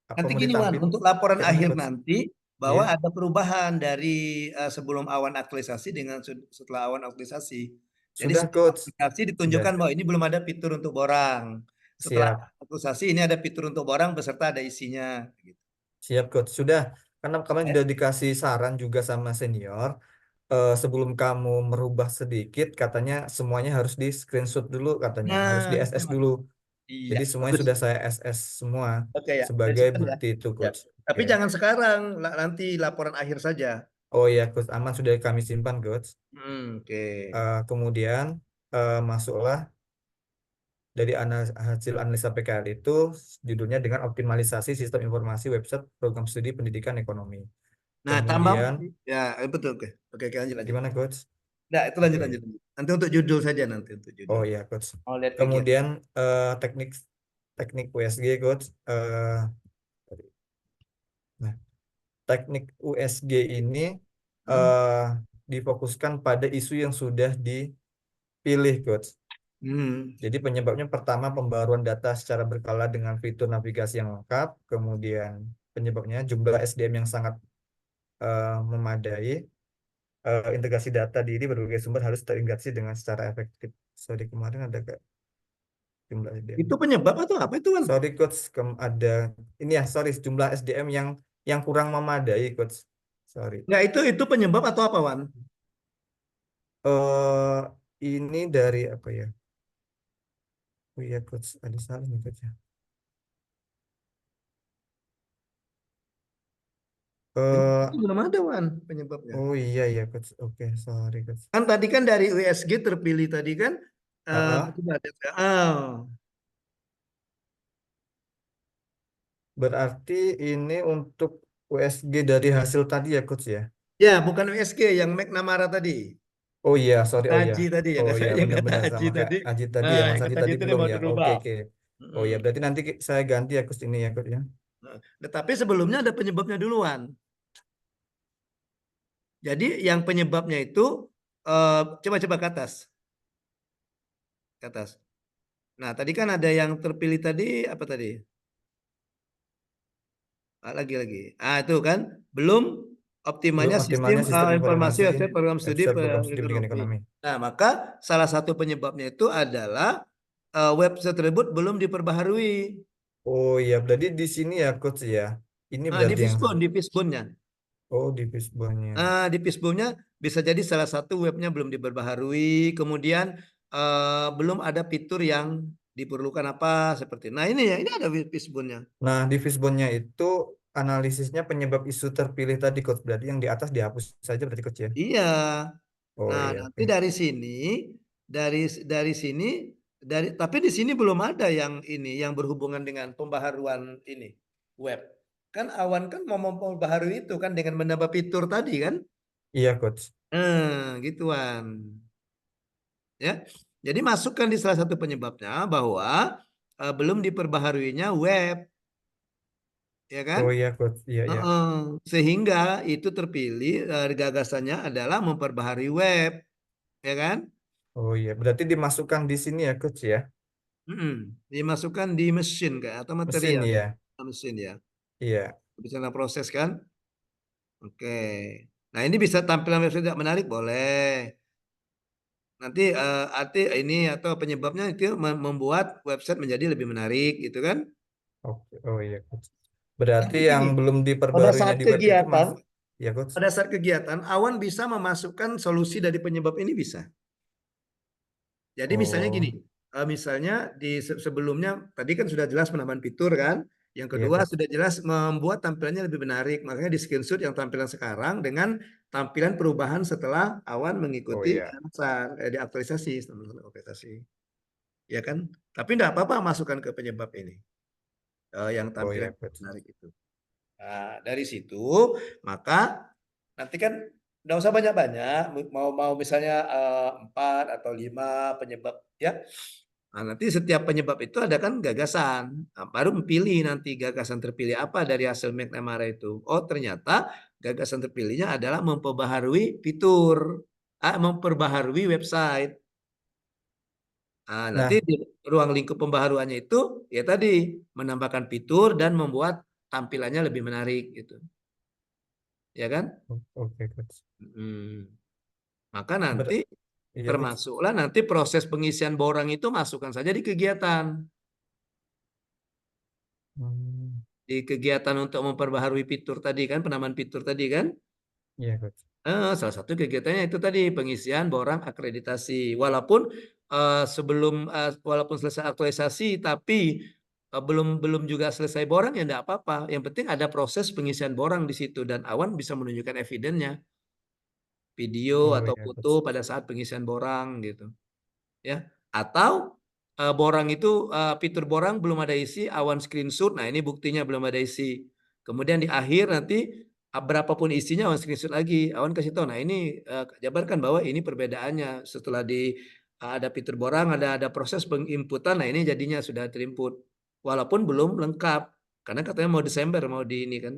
[SPEAKER 3] apa
[SPEAKER 1] Nanti
[SPEAKER 3] mau
[SPEAKER 1] gini Wan,
[SPEAKER 3] ditampil
[SPEAKER 1] untuk laporan
[SPEAKER 3] kayak mana
[SPEAKER 1] akhir
[SPEAKER 3] coach?
[SPEAKER 1] nanti
[SPEAKER 3] Iya,
[SPEAKER 1] bahwa ada perubahan dari sebelum awan aktualisasi dengan setelah awan aktualisasi. Jadi
[SPEAKER 3] sudah
[SPEAKER 1] sebelum
[SPEAKER 3] coach,
[SPEAKER 1] aplikasi
[SPEAKER 3] sudah
[SPEAKER 1] ditunjukkan bahwa ini belum ada fitur untuk borang. Setelah
[SPEAKER 3] siap.
[SPEAKER 1] aktualisasi ini ada fitur untuk borang beserta ada isinya. Gitu.
[SPEAKER 3] Siap coach, sudah. Karena kami
[SPEAKER 1] Ya.
[SPEAKER 3] sudah dikasih saran juga sama senior, sebelum kamu merubah sedikit, katanya semuanya harus di screenshot dulu, katanya harus di
[SPEAKER 1] Nah,
[SPEAKER 3] SS
[SPEAKER 1] memang.
[SPEAKER 3] dulu.
[SPEAKER 1] Iya,
[SPEAKER 3] Jadi semuanya
[SPEAKER 1] bagus.
[SPEAKER 3] sudah saya SS semua
[SPEAKER 1] Oke ya, udah
[SPEAKER 3] sebagai
[SPEAKER 1] simpan ya.
[SPEAKER 3] bukti itu
[SPEAKER 1] Ya.
[SPEAKER 3] coach.
[SPEAKER 1] Tapi
[SPEAKER 3] Oke.
[SPEAKER 1] jangan sekarang, nanti laporan akhir saja.
[SPEAKER 3] Oh iya coach, aman, sudah kami simpan coach.
[SPEAKER 1] Oke.
[SPEAKER 3] Kemudian masuklah dari hasil analisa PKL itu, judulnya dengan optimalisasi sistem informasi website program studi pendidikan ekonomi.
[SPEAKER 1] Nah, tambah
[SPEAKER 3] Kemudian
[SPEAKER 1] ya betul, oke. Oke, oke, lanjut lanjut.
[SPEAKER 3] gimana coach?
[SPEAKER 1] Nah, itu lanjut
[SPEAKER 3] Oke.
[SPEAKER 1] lanjut. Lanjut. Nanti untuk judul saja nanti untuk
[SPEAKER 3] Oh
[SPEAKER 1] judul.
[SPEAKER 3] iya coach.
[SPEAKER 1] Oh, lihat kegiatan.
[SPEAKER 3] Kemudian teknik teknik USG coach. Nah, teknik USG ini
[SPEAKER 1] Hmm.
[SPEAKER 3] eh, difokuskan pada isu yang sudah dipilih coach.
[SPEAKER 1] Hmm.
[SPEAKER 3] Jadi penyebabnya pertama, pembaruan data secara berkala dengan fitur navigasi yang lengkap. Kemudian penyebabnya jumlah SDM yang sangat memadai. Integrasi data diri berbagai sumber harus terintegrasi dengan secara efektif. Sorry, kemarin ada gak jumlah SDM?
[SPEAKER 1] Itu penyebab atau apa itu kan?
[SPEAKER 3] Sorry coach, ada ini ya, sorry, jumlah SDM yang kurang memadai coach. Sorry.
[SPEAKER 1] Enggak, itu penyebab atau apa, Wan?
[SPEAKER 3] eh ini dari apa ya? Oh iya coach, ada salah nih coach ya.
[SPEAKER 1] Penyebab itu
[SPEAKER 3] Eh
[SPEAKER 1] belum ada, Wan, penyebabnya.
[SPEAKER 3] oh iya iya coach. Oke, sorry coach.
[SPEAKER 1] Kan tadi kan dari USG terpilih tadi kan
[SPEAKER 3] Ah,
[SPEAKER 1] coba ada. Oh.
[SPEAKER 3] berarti ini untuk USG dari hasil tadi ya coach ya?
[SPEAKER 1] Ya, bukan USG yang McNamara tadi.
[SPEAKER 3] Oh iya, sorry, oh iya.
[SPEAKER 1] Haji tadi yang
[SPEAKER 3] Oh
[SPEAKER 1] kata
[SPEAKER 3] iya,
[SPEAKER 1] yang kata
[SPEAKER 3] benar-benar
[SPEAKER 1] Haji
[SPEAKER 3] sama kayak
[SPEAKER 1] tadi.
[SPEAKER 3] Aji tadi
[SPEAKER 1] Nah,
[SPEAKER 3] ya, Mas
[SPEAKER 1] yang
[SPEAKER 3] Aji
[SPEAKER 1] kata Haji
[SPEAKER 3] tadi
[SPEAKER 1] itu dia
[SPEAKER 3] belum
[SPEAKER 1] mau
[SPEAKER 3] ya. Oke,
[SPEAKER 1] dirubah.
[SPEAKER 3] oke. Oh
[SPEAKER 1] Mm.
[SPEAKER 3] iya, berarti nanti saya ganti ya coach ini ya coach ya.
[SPEAKER 1] Nah, tapi sebelumnya ada penyebabnya duluan. Jadi yang penyebabnya itu coba-coba ke atas, ke atas. Nah, tadi kan ada yang terpilih tadi apa tadi? Lagi-lagi. Itu kan belum
[SPEAKER 3] Belum
[SPEAKER 1] optimalnya sistem
[SPEAKER 3] optimalnya sistem
[SPEAKER 1] informasi
[SPEAKER 3] informasi
[SPEAKER 1] website program studi
[SPEAKER 3] website program studi pendidikan
[SPEAKER 1] ekonomi.
[SPEAKER 3] ekonomi.
[SPEAKER 1] Nah, maka salah satu penyebabnya itu adalah website tersebut belum diperbaharui.
[SPEAKER 3] Oh iya, berarti di sini ya coach ya. Ini
[SPEAKER 1] Nah,
[SPEAKER 3] berarti yang
[SPEAKER 1] di Fishbone-nya.
[SPEAKER 3] oh di Fishbone-nya.
[SPEAKER 1] Di Fishbone-nya bisa jadi salah satu webnya belum diperbaharui, kemudian belum ada fitur yang diperlukan apa seperti. Nah, ini ada Fishbone-nya.
[SPEAKER 3] Nah, di Fishbone-nya itu analisisnya penyebab isu terpilih tadi coach. Berarti yang di atas dihapus saja berarti coach ya.
[SPEAKER 1] Iya.
[SPEAKER 3] Oh
[SPEAKER 1] Nah,
[SPEAKER 3] iya,
[SPEAKER 1] nanti
[SPEAKER 3] oke.
[SPEAKER 1] dari sini tapi di sini belum ada yang ini yang berhubungan dengan pembaharuan ini web. Kan Awan kan mau memperbaharui itu kan dengan menambah fitur tadi kan?
[SPEAKER 3] Iya coach.
[SPEAKER 1] Gituan. Ya. Jadi masukkan di salah satu penyebabnya bahwa belum diperbaharuinya web, ya kan?
[SPEAKER 3] Oh iya coach. Iya iya.
[SPEAKER 1] Heeh. Sehingga itu terpilih gagasannya adalah memperbaharui web, ya kan?
[SPEAKER 3] Oh iya, berarti dimasukkan di sini ya coach ya.
[SPEAKER 1] Dimasukkan di mesin kayak atau
[SPEAKER 3] Mesin
[SPEAKER 1] material
[SPEAKER 3] ya.
[SPEAKER 1] mesin ya.
[SPEAKER 3] Iya.
[SPEAKER 1] Bisa proses kan? Oke. Nah, ini bisa tampilan website tidak menarik boleh. Nanti arti ini atau penyebabnya itu membuat website menjadi lebih menarik gitu kan?
[SPEAKER 3] Oke. Oh iya coach. Berarti
[SPEAKER 1] Tapi
[SPEAKER 3] yang
[SPEAKER 1] gini,
[SPEAKER 3] belum
[SPEAKER 1] pada
[SPEAKER 3] diperbaruinya
[SPEAKER 1] saat
[SPEAKER 3] di web itu
[SPEAKER 1] kegiatan,
[SPEAKER 3] mas, ya coach.
[SPEAKER 1] pada saat kegiatan, Awan bisa memasukkan solusi dari penyebab ini bisa. Jadi misalnya gini,
[SPEAKER 3] Oh
[SPEAKER 1] misalnya di sebelumnya tadi kan sudah jelas penambahan fitur kan, Yang
[SPEAKER 3] Iya,
[SPEAKER 1] kedua
[SPEAKER 3] coach.
[SPEAKER 1] sudah jelas membuat tampilannya lebih menarik. Makanya di screenshot yang tampilan sekarang dengan tampilan perubahan setelah awan
[SPEAKER 3] Oh
[SPEAKER 1] mengikuti
[SPEAKER 3] iya.
[SPEAKER 1] diaktualisasi, setelah aktualisasi. Ya kan? Tapi tidak apa-apa masukkan ke penyebab ini. Yang
[SPEAKER 3] Oh
[SPEAKER 1] tampilan
[SPEAKER 3] iya, coach.
[SPEAKER 1] menarik itu. Nah, dari situ maka nanti kan nggak usah banyak-banyak, mau mau misalnya 4 atau 5 penyebab ya. Nah, nanti setiap penyebab itu ada kan gagasan. Nah, baru memilih nanti gagasan terpilih apa dari hasil McNamara itu. Oh, ternyata gagasan terpilihnya adalah memperbaharui fitur, memperbaharui website. Nah, nanti
[SPEAKER 3] Nah,
[SPEAKER 1] di ruang lingkup pembaharuannya itu ya tadi menambahkan fitur dan membuat tampilannya lebih menarik gitu. Ya kan?
[SPEAKER 3] oke, coach.
[SPEAKER 1] Hmm. Maka
[SPEAKER 3] Ber
[SPEAKER 1] nanti
[SPEAKER 3] iya, coach.
[SPEAKER 1] termasuklah nanti proses pengisian borang itu masukkan saja di kegiatan.
[SPEAKER 3] Hmm,
[SPEAKER 1] Di kegiatan untuk memperbaharui fitur tadi kan, penambahan fitur tadi kan.
[SPEAKER 3] iya, coach.
[SPEAKER 1] Salah satu kegiatannya itu tadi pengisian borang akreditasi. Walaupun walaupun selesai aktualisasi tapi belum belum juga selesai borang ya enggak apa-apa. Yang penting ada proses pengisian borang di situ dan Awan bisa menunjukkan evidennya, video
[SPEAKER 3] Oh
[SPEAKER 1] atau
[SPEAKER 3] iya,
[SPEAKER 1] foto
[SPEAKER 3] coach.
[SPEAKER 1] pada saat pengisian borang gitu. Ya. Atau borang itu fitur borang belum ada isi, Awan screenshot. Nah, ini buktinya belum ada isi. Kemudian di akhir nanti berapapun isinya Awan screenshot lagi. Awan kasih tahu. Nah, ini jabarkan bahwa ini perbedaannya setelah ada fitur borang, ada proses penginputan. Nah, ini jadinya sudah terinput. Walaupun belum lengkap. Karena katanya mau Desember mau di ini kan.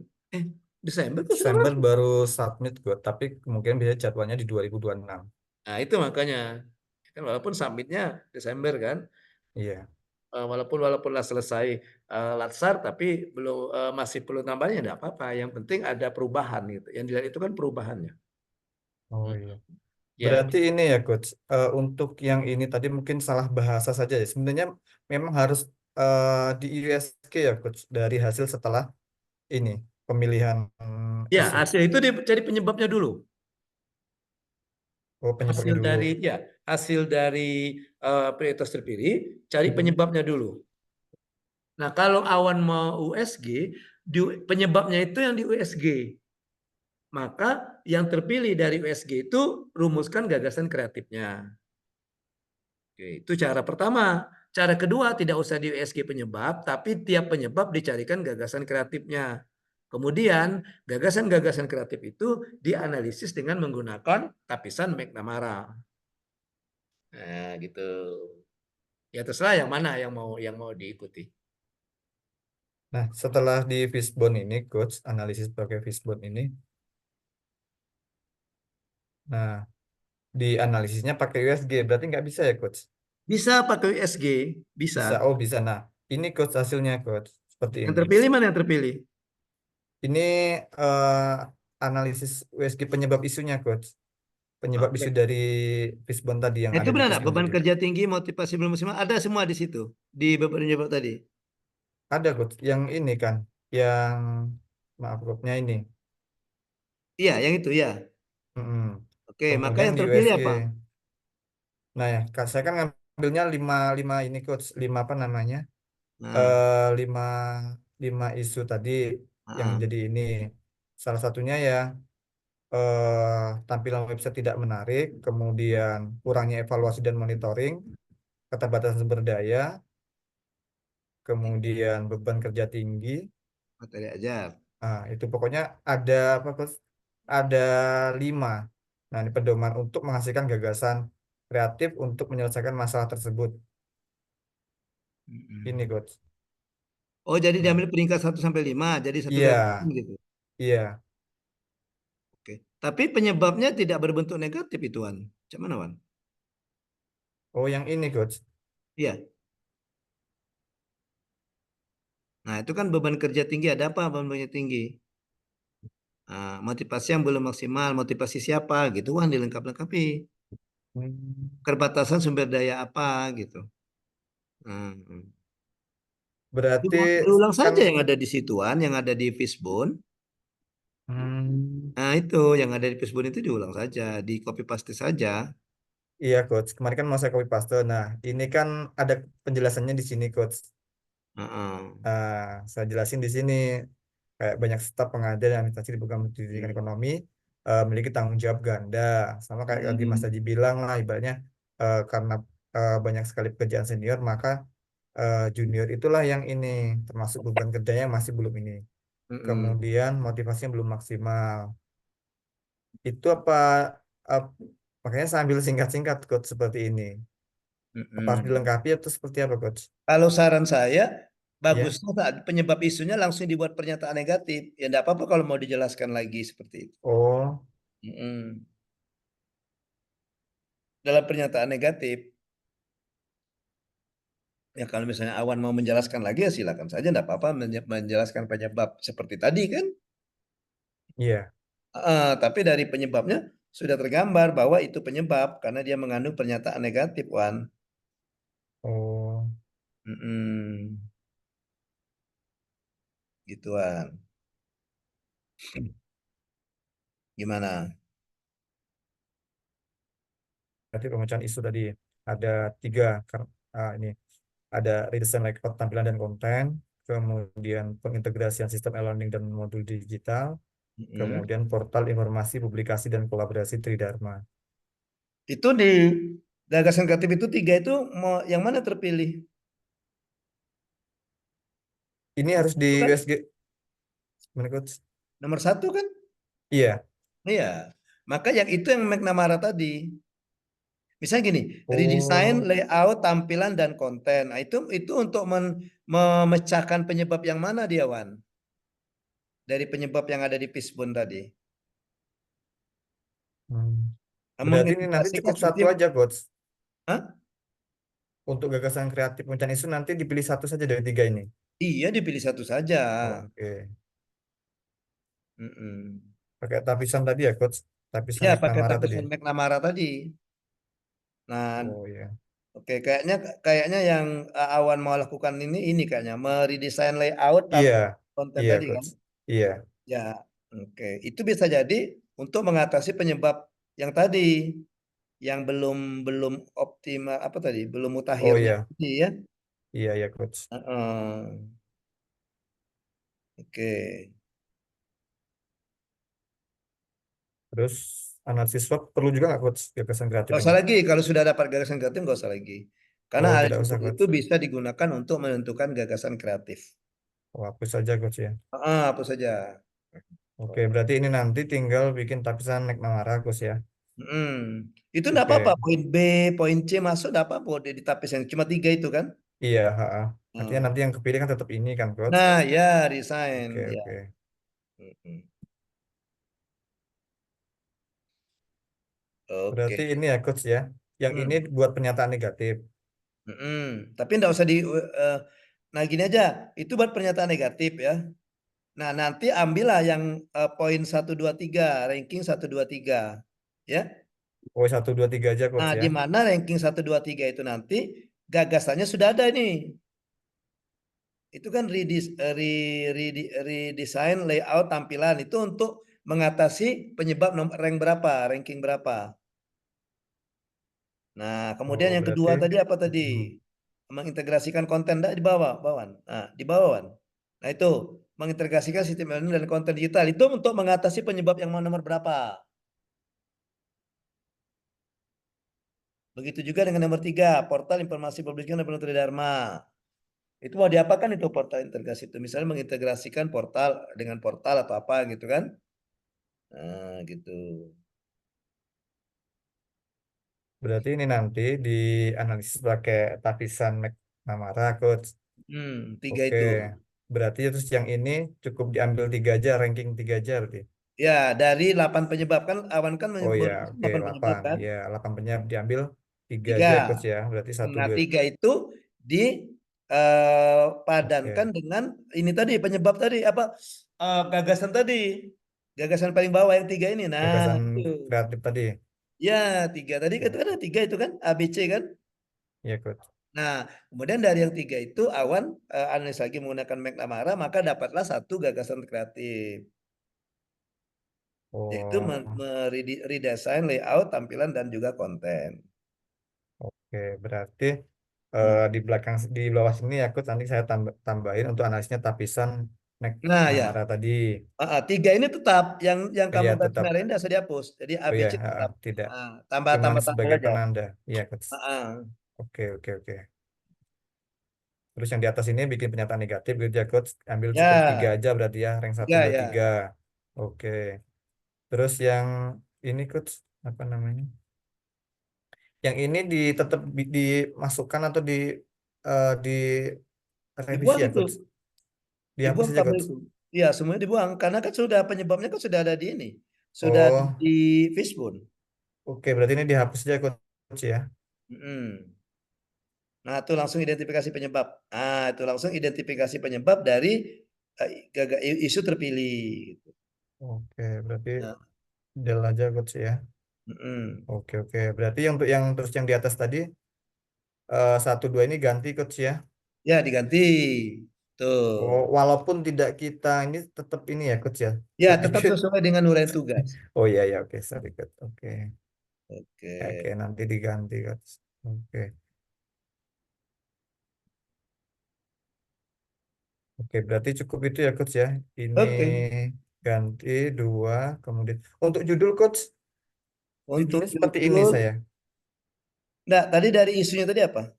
[SPEAKER 1] Desember kok
[SPEAKER 3] Desember
[SPEAKER 1] sekarang?
[SPEAKER 3] baru submit gue, tapi kemungkinan bisa jadwalnya di 2026.
[SPEAKER 1] Nah, itu makanya. Kan walaupun submitnya Desember kan.
[SPEAKER 3] Iya.
[SPEAKER 1] Walaupun walaupunlah selesai latsar tapi belum masih perlu tambahnya enggak apa-apa. Yang penting ada perubahan gitu. Yang dilihat itu kan perubahannya.
[SPEAKER 3] Oh
[SPEAKER 1] Hmm.
[SPEAKER 3] iya.
[SPEAKER 1] Ya,
[SPEAKER 3] Berarti ini ya, coach. Untuk yang ini tadi mungkin salah bahasa saja ya. Sebenarnya memang harus di USG ya, coach. Dari hasil setelah ini pemilihan
[SPEAKER 1] ya
[SPEAKER 3] isu.
[SPEAKER 1] hasil itu cari penyebabnya dulu.
[SPEAKER 3] Oh, penyebabnya
[SPEAKER 1] Hasil
[SPEAKER 3] dulu.
[SPEAKER 1] dari ya hasil dari prioritas terpilih, cari
[SPEAKER 3] Hmm.
[SPEAKER 1] penyebabnya dulu. Nah, kalau awan mau USG, penyebabnya itu yang di USG. Maka yang terpilih dari USG itu rumuskan gagasan kreatifnya. Oke, itu cara pertama. Cara kedua tidak usah di USG penyebab, tapi tiap penyebab dicarikan gagasan kreatifnya. Kemudian gagasan-gagasan kreatif itu dianalisis dengan menggunakan tapisan McNamara. Nah, gitu. Ya terserah yang mana yang mau diikuti.
[SPEAKER 3] Nah, setelah di Fishbone ini, coach, analisis pakai Fishbone ini, nah, di analisisnya pakai USG, berarti nggak bisa ya, coach?
[SPEAKER 1] Bisa pakai USG, bisa.
[SPEAKER 3] Bisa, oh bisa. Nah, ini coach hasilnya, coach, seperti
[SPEAKER 1] Yang
[SPEAKER 3] ini.
[SPEAKER 1] terpilih mana yang terpilih?
[SPEAKER 3] Ini eh, analisis USG penyebab isunya, coach. Penyebab isu
[SPEAKER 1] Oke.
[SPEAKER 3] dari Fishbone tadi yang
[SPEAKER 1] Nah, itu
[SPEAKER 3] ada di
[SPEAKER 1] benar nggak?
[SPEAKER 3] Fishbone
[SPEAKER 1] Beban
[SPEAKER 3] tadi.
[SPEAKER 1] kerja tinggi, motivasi belum maksimal, ada semua di situ. Di beban penyebab tadi.
[SPEAKER 3] Ada, coach. Yang ini kan, yang maaf, coachnya ini.
[SPEAKER 1] Iya, yang itu ya.
[SPEAKER 3] Mm-mm.
[SPEAKER 1] Oke, maka
[SPEAKER 3] Kemudian
[SPEAKER 1] yang
[SPEAKER 3] di
[SPEAKER 1] terpilih
[SPEAKER 3] USG.
[SPEAKER 1] apa?
[SPEAKER 3] Nah ya, saya kan ngambilnya lima, lima ini, coach. Lima apa namanya?
[SPEAKER 1] Nah,
[SPEAKER 3] Lima, lima isu tadi yang
[SPEAKER 1] ah,
[SPEAKER 3] jadi ini. Salah satunya ya tampilan website tidak menarik, kemudian kurangnya evaluasi dan monitoring, keterbatasan sumber daya, kemudian beban kerja tinggi.
[SPEAKER 1] materi ajar.
[SPEAKER 3] Nah, itu pokoknya ada apa, Coach? Ada lima. Nah, ini pedoman untuk menghasilkan gagasan kreatif untuk menyelesaikan masalah tersebut. Ini,
[SPEAKER 1] Mm-mm.
[SPEAKER 3] Coach.
[SPEAKER 1] Oh, jadi
[SPEAKER 3] Nah,
[SPEAKER 1] diambil peringkat 1 sampai 5, jadi satu
[SPEAKER 3] iya,
[SPEAKER 1] ranking gitu.
[SPEAKER 3] iya.
[SPEAKER 1] Oke. Tapi penyebabnya tidak berbentuk negatif itu, Wan. Cak mana, Wan?
[SPEAKER 3] Oh, yang ini, Coach.
[SPEAKER 1] Iya. Nah, itu kan beban kerja tinggi. Ada apa beban kerja tinggi? Nah, motivasi yang belum maksimal. Motivasi siapa? Gitu, Wan, dilengkap-lengkapi.
[SPEAKER 3] Hmm.
[SPEAKER 1] Keterbatasan sumber daya apa gitu. Hmm.
[SPEAKER 3] Berarti
[SPEAKER 1] Berulang
[SPEAKER 3] kan,
[SPEAKER 1] saja yang ada di situan, yang ada di Fishbone.
[SPEAKER 3] hmm,
[SPEAKER 1] Nah, itu yang ada di Fishbone itu diulang saja, di copy paste saja.
[SPEAKER 3] iya, Coach. Kemarin kan mau saya copy paste. Nah, ini kan ada penjelasannya di sini, Coach.
[SPEAKER 1] Heeh.
[SPEAKER 3] Saya jelasin di sini kayak banyak staf pengajar dan administrasi di program pendidikan
[SPEAKER 1] Hmm.
[SPEAKER 3] ekonomi memiliki tanggung jawab ganda. Sama kayak tadi Mas
[SPEAKER 1] Hmm.
[SPEAKER 3] Haji bilang lah, ibaratnya karena banyak sekali pekerjaan senior, maka junior itulah yang ini termasuk beban kerjanya masih belum ini.
[SPEAKER 1] Hmm.
[SPEAKER 3] Kemudian motivasinya belum maksimal. Itu apa, ap- makanya saya ambil singkat-singkat coach seperti ini. Apa harus
[SPEAKER 1] Hmm.
[SPEAKER 3] dilengkapi atau seperti apa coach?
[SPEAKER 1] Kalau saran saya,
[SPEAKER 3] Ya.
[SPEAKER 1] bagusnya saat penyebab isunya langsung dibuat pernyataan negatif. Ya enggak apa-apa kalau mau dijelaskan lagi seperti itu.
[SPEAKER 3] Oh,
[SPEAKER 1] Mm-mm. Dalam pernyataan negatif, ya kalau misalnya Awan mau menjelaskan lagi ya silakan saja, enggak apa-apa menjelaskan penyebab seperti tadi kan.
[SPEAKER 3] iya.
[SPEAKER 1] Tapi dari penyebabnya sudah tergambar bahwa itu penyebab karena dia mengandung pernyataan negatif, Wan.
[SPEAKER 3] Oh,
[SPEAKER 1] Mm-mm. Gituan. Gimana?
[SPEAKER 3] berarti pemecahan isu tadi ada tiga, ini ada redesign layout tampilan dan konten, kemudian pengintegrasian sistem e-learning dan modul digital,
[SPEAKER 1] Mm-mm.
[SPEAKER 3] kemudian portal informasi publikasi dan kolaborasi Tridharma.
[SPEAKER 1] Itu di gagasan kreatif itu tiga itu mau yang mana terpilih?
[SPEAKER 3] Ini harus di
[SPEAKER 1] Itu kan
[SPEAKER 3] USG, gimana, Coach?
[SPEAKER 1] nomor satu kan?
[SPEAKER 3] Iya.
[SPEAKER 1] Iya. Maka yang itu yang McNamara tadi. Misalnya gini, redesign
[SPEAKER 3] Oh,
[SPEAKER 1] layout, tampilan dan konten. Nah, itu untuk memecahkan penyebab yang mana dia, Wan? Dari penyebab yang ada di Fishbone tadi.
[SPEAKER 3] hmm. Berarti ini nanti
[SPEAKER 1] Mengintegrasikan
[SPEAKER 3] cukup satu
[SPEAKER 1] sistem.
[SPEAKER 3] aja, Coach.
[SPEAKER 1] Hah?
[SPEAKER 3] Untuk gagasan kreatif pemecahan isu nanti dipilih satu saja dari tiga ini.
[SPEAKER 1] Iya, dipilih satu saja.
[SPEAKER 3] Oke.
[SPEAKER 1] Mm-mm.
[SPEAKER 3] Pakai tapisan tadi ya, Coach. Tapisan
[SPEAKER 1] Iya, pakai
[SPEAKER 3] McNamara tadi.
[SPEAKER 1] tapisan McNamara tadi. Nah,
[SPEAKER 3] Oh ya.
[SPEAKER 1] oke, kayaknya kayaknya yang Awan mau lakukan ini kayaknya meredesain layout
[SPEAKER 3] Iya.
[SPEAKER 1] tampilan konten
[SPEAKER 3] Iya,
[SPEAKER 1] tadi kan.
[SPEAKER 3] Coach. Iya.
[SPEAKER 1] Ya, oke. Itu bisa jadi untuk mengatasi penyebab yang tadi, yang belum belum optimal apa tadi, belum
[SPEAKER 3] Oh
[SPEAKER 1] mutakhirnya
[SPEAKER 3] iya.
[SPEAKER 1] tadi ya.
[SPEAKER 3] Iya, ya, Coach.
[SPEAKER 1] Heeh. Oke.
[SPEAKER 3] Terus analisis SWOT perlu juga nggak, Coach, gagasan kreatif
[SPEAKER 1] Nggak
[SPEAKER 3] ini?
[SPEAKER 1] usah lagi kalau sudah dapat gagasan kreatif nggak usah lagi. Karena
[SPEAKER 3] Oh, tidak
[SPEAKER 1] analisis
[SPEAKER 3] usah,
[SPEAKER 1] itu
[SPEAKER 3] Coach.
[SPEAKER 1] bisa digunakan untuk menentukan gagasan kreatif.
[SPEAKER 3] Oh, hapus saja, Coach ya.
[SPEAKER 1] Apa saja.
[SPEAKER 3] Oke, berarti ini nanti tinggal bikin tapisan McNamara, Coach ya.
[SPEAKER 1] Itu enggak apa-apa.
[SPEAKER 3] Oke.
[SPEAKER 1] Poin B, poin C masuk enggak apa-apa di tapis yang cuma tiga itu kan.
[SPEAKER 3] Iya, ha. Artinya
[SPEAKER 1] Hmm.
[SPEAKER 3] nanti yang kepilih kan tetap ini kan, Coach.
[SPEAKER 1] Nah, ya resign.
[SPEAKER 3] Oke,
[SPEAKER 1] Ya.
[SPEAKER 3] oke.
[SPEAKER 1] Mm-mm.
[SPEAKER 3] Berarti
[SPEAKER 1] Oke.
[SPEAKER 3] ini ya, Coach ya. Yang ini
[SPEAKER 1] Hmm.
[SPEAKER 3] buat pernyataan negatif.
[SPEAKER 1] Tapi enggak usah nah gini aja. Itu buat pernyataan negatif ya. Nah, nanti ambillah yang poin satu 2 3 ranking satu 2 3 ya.
[SPEAKER 3] Oh, 1, 2, 3 aja, Coach
[SPEAKER 1] Nah,
[SPEAKER 3] ya.
[SPEAKER 1] di mana ranking satu 2 3 itu nanti gagasannya sudah ada ini. Itu kan redesign layout tampilan itu untuk mengatasi penyebab rank berapa, ranking berapa. Nah, kemudian
[SPEAKER 3] Oh,
[SPEAKER 1] yang
[SPEAKER 3] berarti
[SPEAKER 1] kedua tadi apa tadi?
[SPEAKER 3] mm,
[SPEAKER 1] Mengintegrasikan konten di bawah, bawan. Nah, di bawah. Nah, itu mengintegrasikan sistem learning dan konten digital itu untuk mengatasi penyebab yang nomor berapa. Begitu juga dengan nomor tiga, portal informasi publiknya dan penutur Dharma. Itu mau diapakan itu portal integrasi itu? Misalnya mengintegrasikan portal dengan portal atau apa gitu kan? Nah, gitu.
[SPEAKER 3] berarti ini nanti dianalisis pakai tapisan McNamara, Coach.
[SPEAKER 1] Tiga
[SPEAKER 3] Oke.
[SPEAKER 1] itu.
[SPEAKER 3] Berarti terus yang ini cukup diambil tiga aja, ranking tiga aja berarti.
[SPEAKER 1] Ya, dari 8 penyebab kan Awan kan
[SPEAKER 3] Oh ya,
[SPEAKER 1] menyebut
[SPEAKER 3] oke,
[SPEAKER 1] 8 penyebab
[SPEAKER 3] 8.
[SPEAKER 1] kan?
[SPEAKER 3] Ya, 8 penyabit diambil tiga aja ya, Coach
[SPEAKER 1] Tiga.
[SPEAKER 3] ya. Berarti satu
[SPEAKER 1] Nah,
[SPEAKER 3] dua.
[SPEAKER 1] tiga itu padankan
[SPEAKER 3] Oke.
[SPEAKER 1] dengan ini tadi penyebab tadi apa gagasan tadi. Gagasan paling bawah yang tiga ini. Nah,
[SPEAKER 3] Gagasan
[SPEAKER 1] itu.
[SPEAKER 3] kreatif tadi.
[SPEAKER 1] Ya, tiga tadi itu kan
[SPEAKER 3] Oke.
[SPEAKER 1] ada tiga itu kan A B C kan?
[SPEAKER 3] Ya, Coach.
[SPEAKER 1] Nah, kemudian dari yang tiga itu Awan analis lagi menggunakan McNamara, maka dapatlah satu gagasan kreatif, yaitu
[SPEAKER 3] Oh,
[SPEAKER 1] redesign layout, tampilan dan juga konten.
[SPEAKER 3] oke. Berarti Di belakang di bawah sini ya coach, nanti saya tambahin untuk analisnya tapisan
[SPEAKER 1] Nah ya,
[SPEAKER 3] Namara tadi.
[SPEAKER 1] tiga ini tetap yang kamu
[SPEAKER 3] Iya
[SPEAKER 1] tadi
[SPEAKER 3] tetap.
[SPEAKER 1] cari tidak usah dihapus. Jadi
[SPEAKER 3] Oh ya,
[SPEAKER 1] ABC tetap.
[SPEAKER 3] tidak.
[SPEAKER 1] Tambah
[SPEAKER 3] Cuman
[SPEAKER 1] tambah tambah
[SPEAKER 3] sebagai
[SPEAKER 1] aja.
[SPEAKER 3] penanda. Iya coach.
[SPEAKER 1] Ah,
[SPEAKER 3] Oke oke oke. Terus yang di atas ini bikin pernyataan negatif gitu ya coach. Ambil cukup tiga
[SPEAKER 1] ya,
[SPEAKER 3] aja berarti ya, rank satu
[SPEAKER 1] tiga
[SPEAKER 3] 2 3.
[SPEAKER 1] ya.
[SPEAKER 3] Oke. Terus yang ini coach apa namanya? Yang ini tetap dimasukkan atau di revisi
[SPEAKER 1] Dibuang
[SPEAKER 3] ya
[SPEAKER 1] itu,
[SPEAKER 3] coach. Dihapus
[SPEAKER 1] dibuang
[SPEAKER 3] aja
[SPEAKER 1] kabel
[SPEAKER 3] coach.
[SPEAKER 1] itu. Iya, semuanya dibuang karena kan sudah penyebabnya kan sudah ada di ini, sudah ada
[SPEAKER 3] Oh,
[SPEAKER 1] di Fishbone.
[SPEAKER 3] oke berarti ini dihapus aja coach ya.
[SPEAKER 1] Mm. Nah, itu langsung identifikasi penyebab. Itu langsung identifikasi penyebab dari isu terpilih. Gitu.
[SPEAKER 3] Oke, berarti
[SPEAKER 1] Nah,
[SPEAKER 3] del aja coach ya.
[SPEAKER 1] mm-mm.
[SPEAKER 3] Oke oke. Berarti untuk yang terus yang di atas tadi satu dua ini ganti coach ya.
[SPEAKER 1] Ya, diganti.
[SPEAKER 3] Oh,
[SPEAKER 1] Tuh.
[SPEAKER 3] walaupun tidak kita ini tetap ini ya coach ya.
[SPEAKER 1] Ya,
[SPEAKER 3] Lebih
[SPEAKER 1] tetap
[SPEAKER 3] ke.
[SPEAKER 1] sesuai dengan uraian tugas.
[SPEAKER 3] Oh iya ya oke sorry coach. Oke.
[SPEAKER 1] Oke.
[SPEAKER 3] Oke nanti diganti coach. Oke. Oke berarti cukup itu ya coach ya. Ini
[SPEAKER 1] Oke.
[SPEAKER 3] ganti dua kemudian untuk judul coach
[SPEAKER 1] Untuk
[SPEAKER 3] judulnya seperti ini
[SPEAKER 1] judul,
[SPEAKER 3] saya.
[SPEAKER 1] nah, tadi dari isunya tadi apa?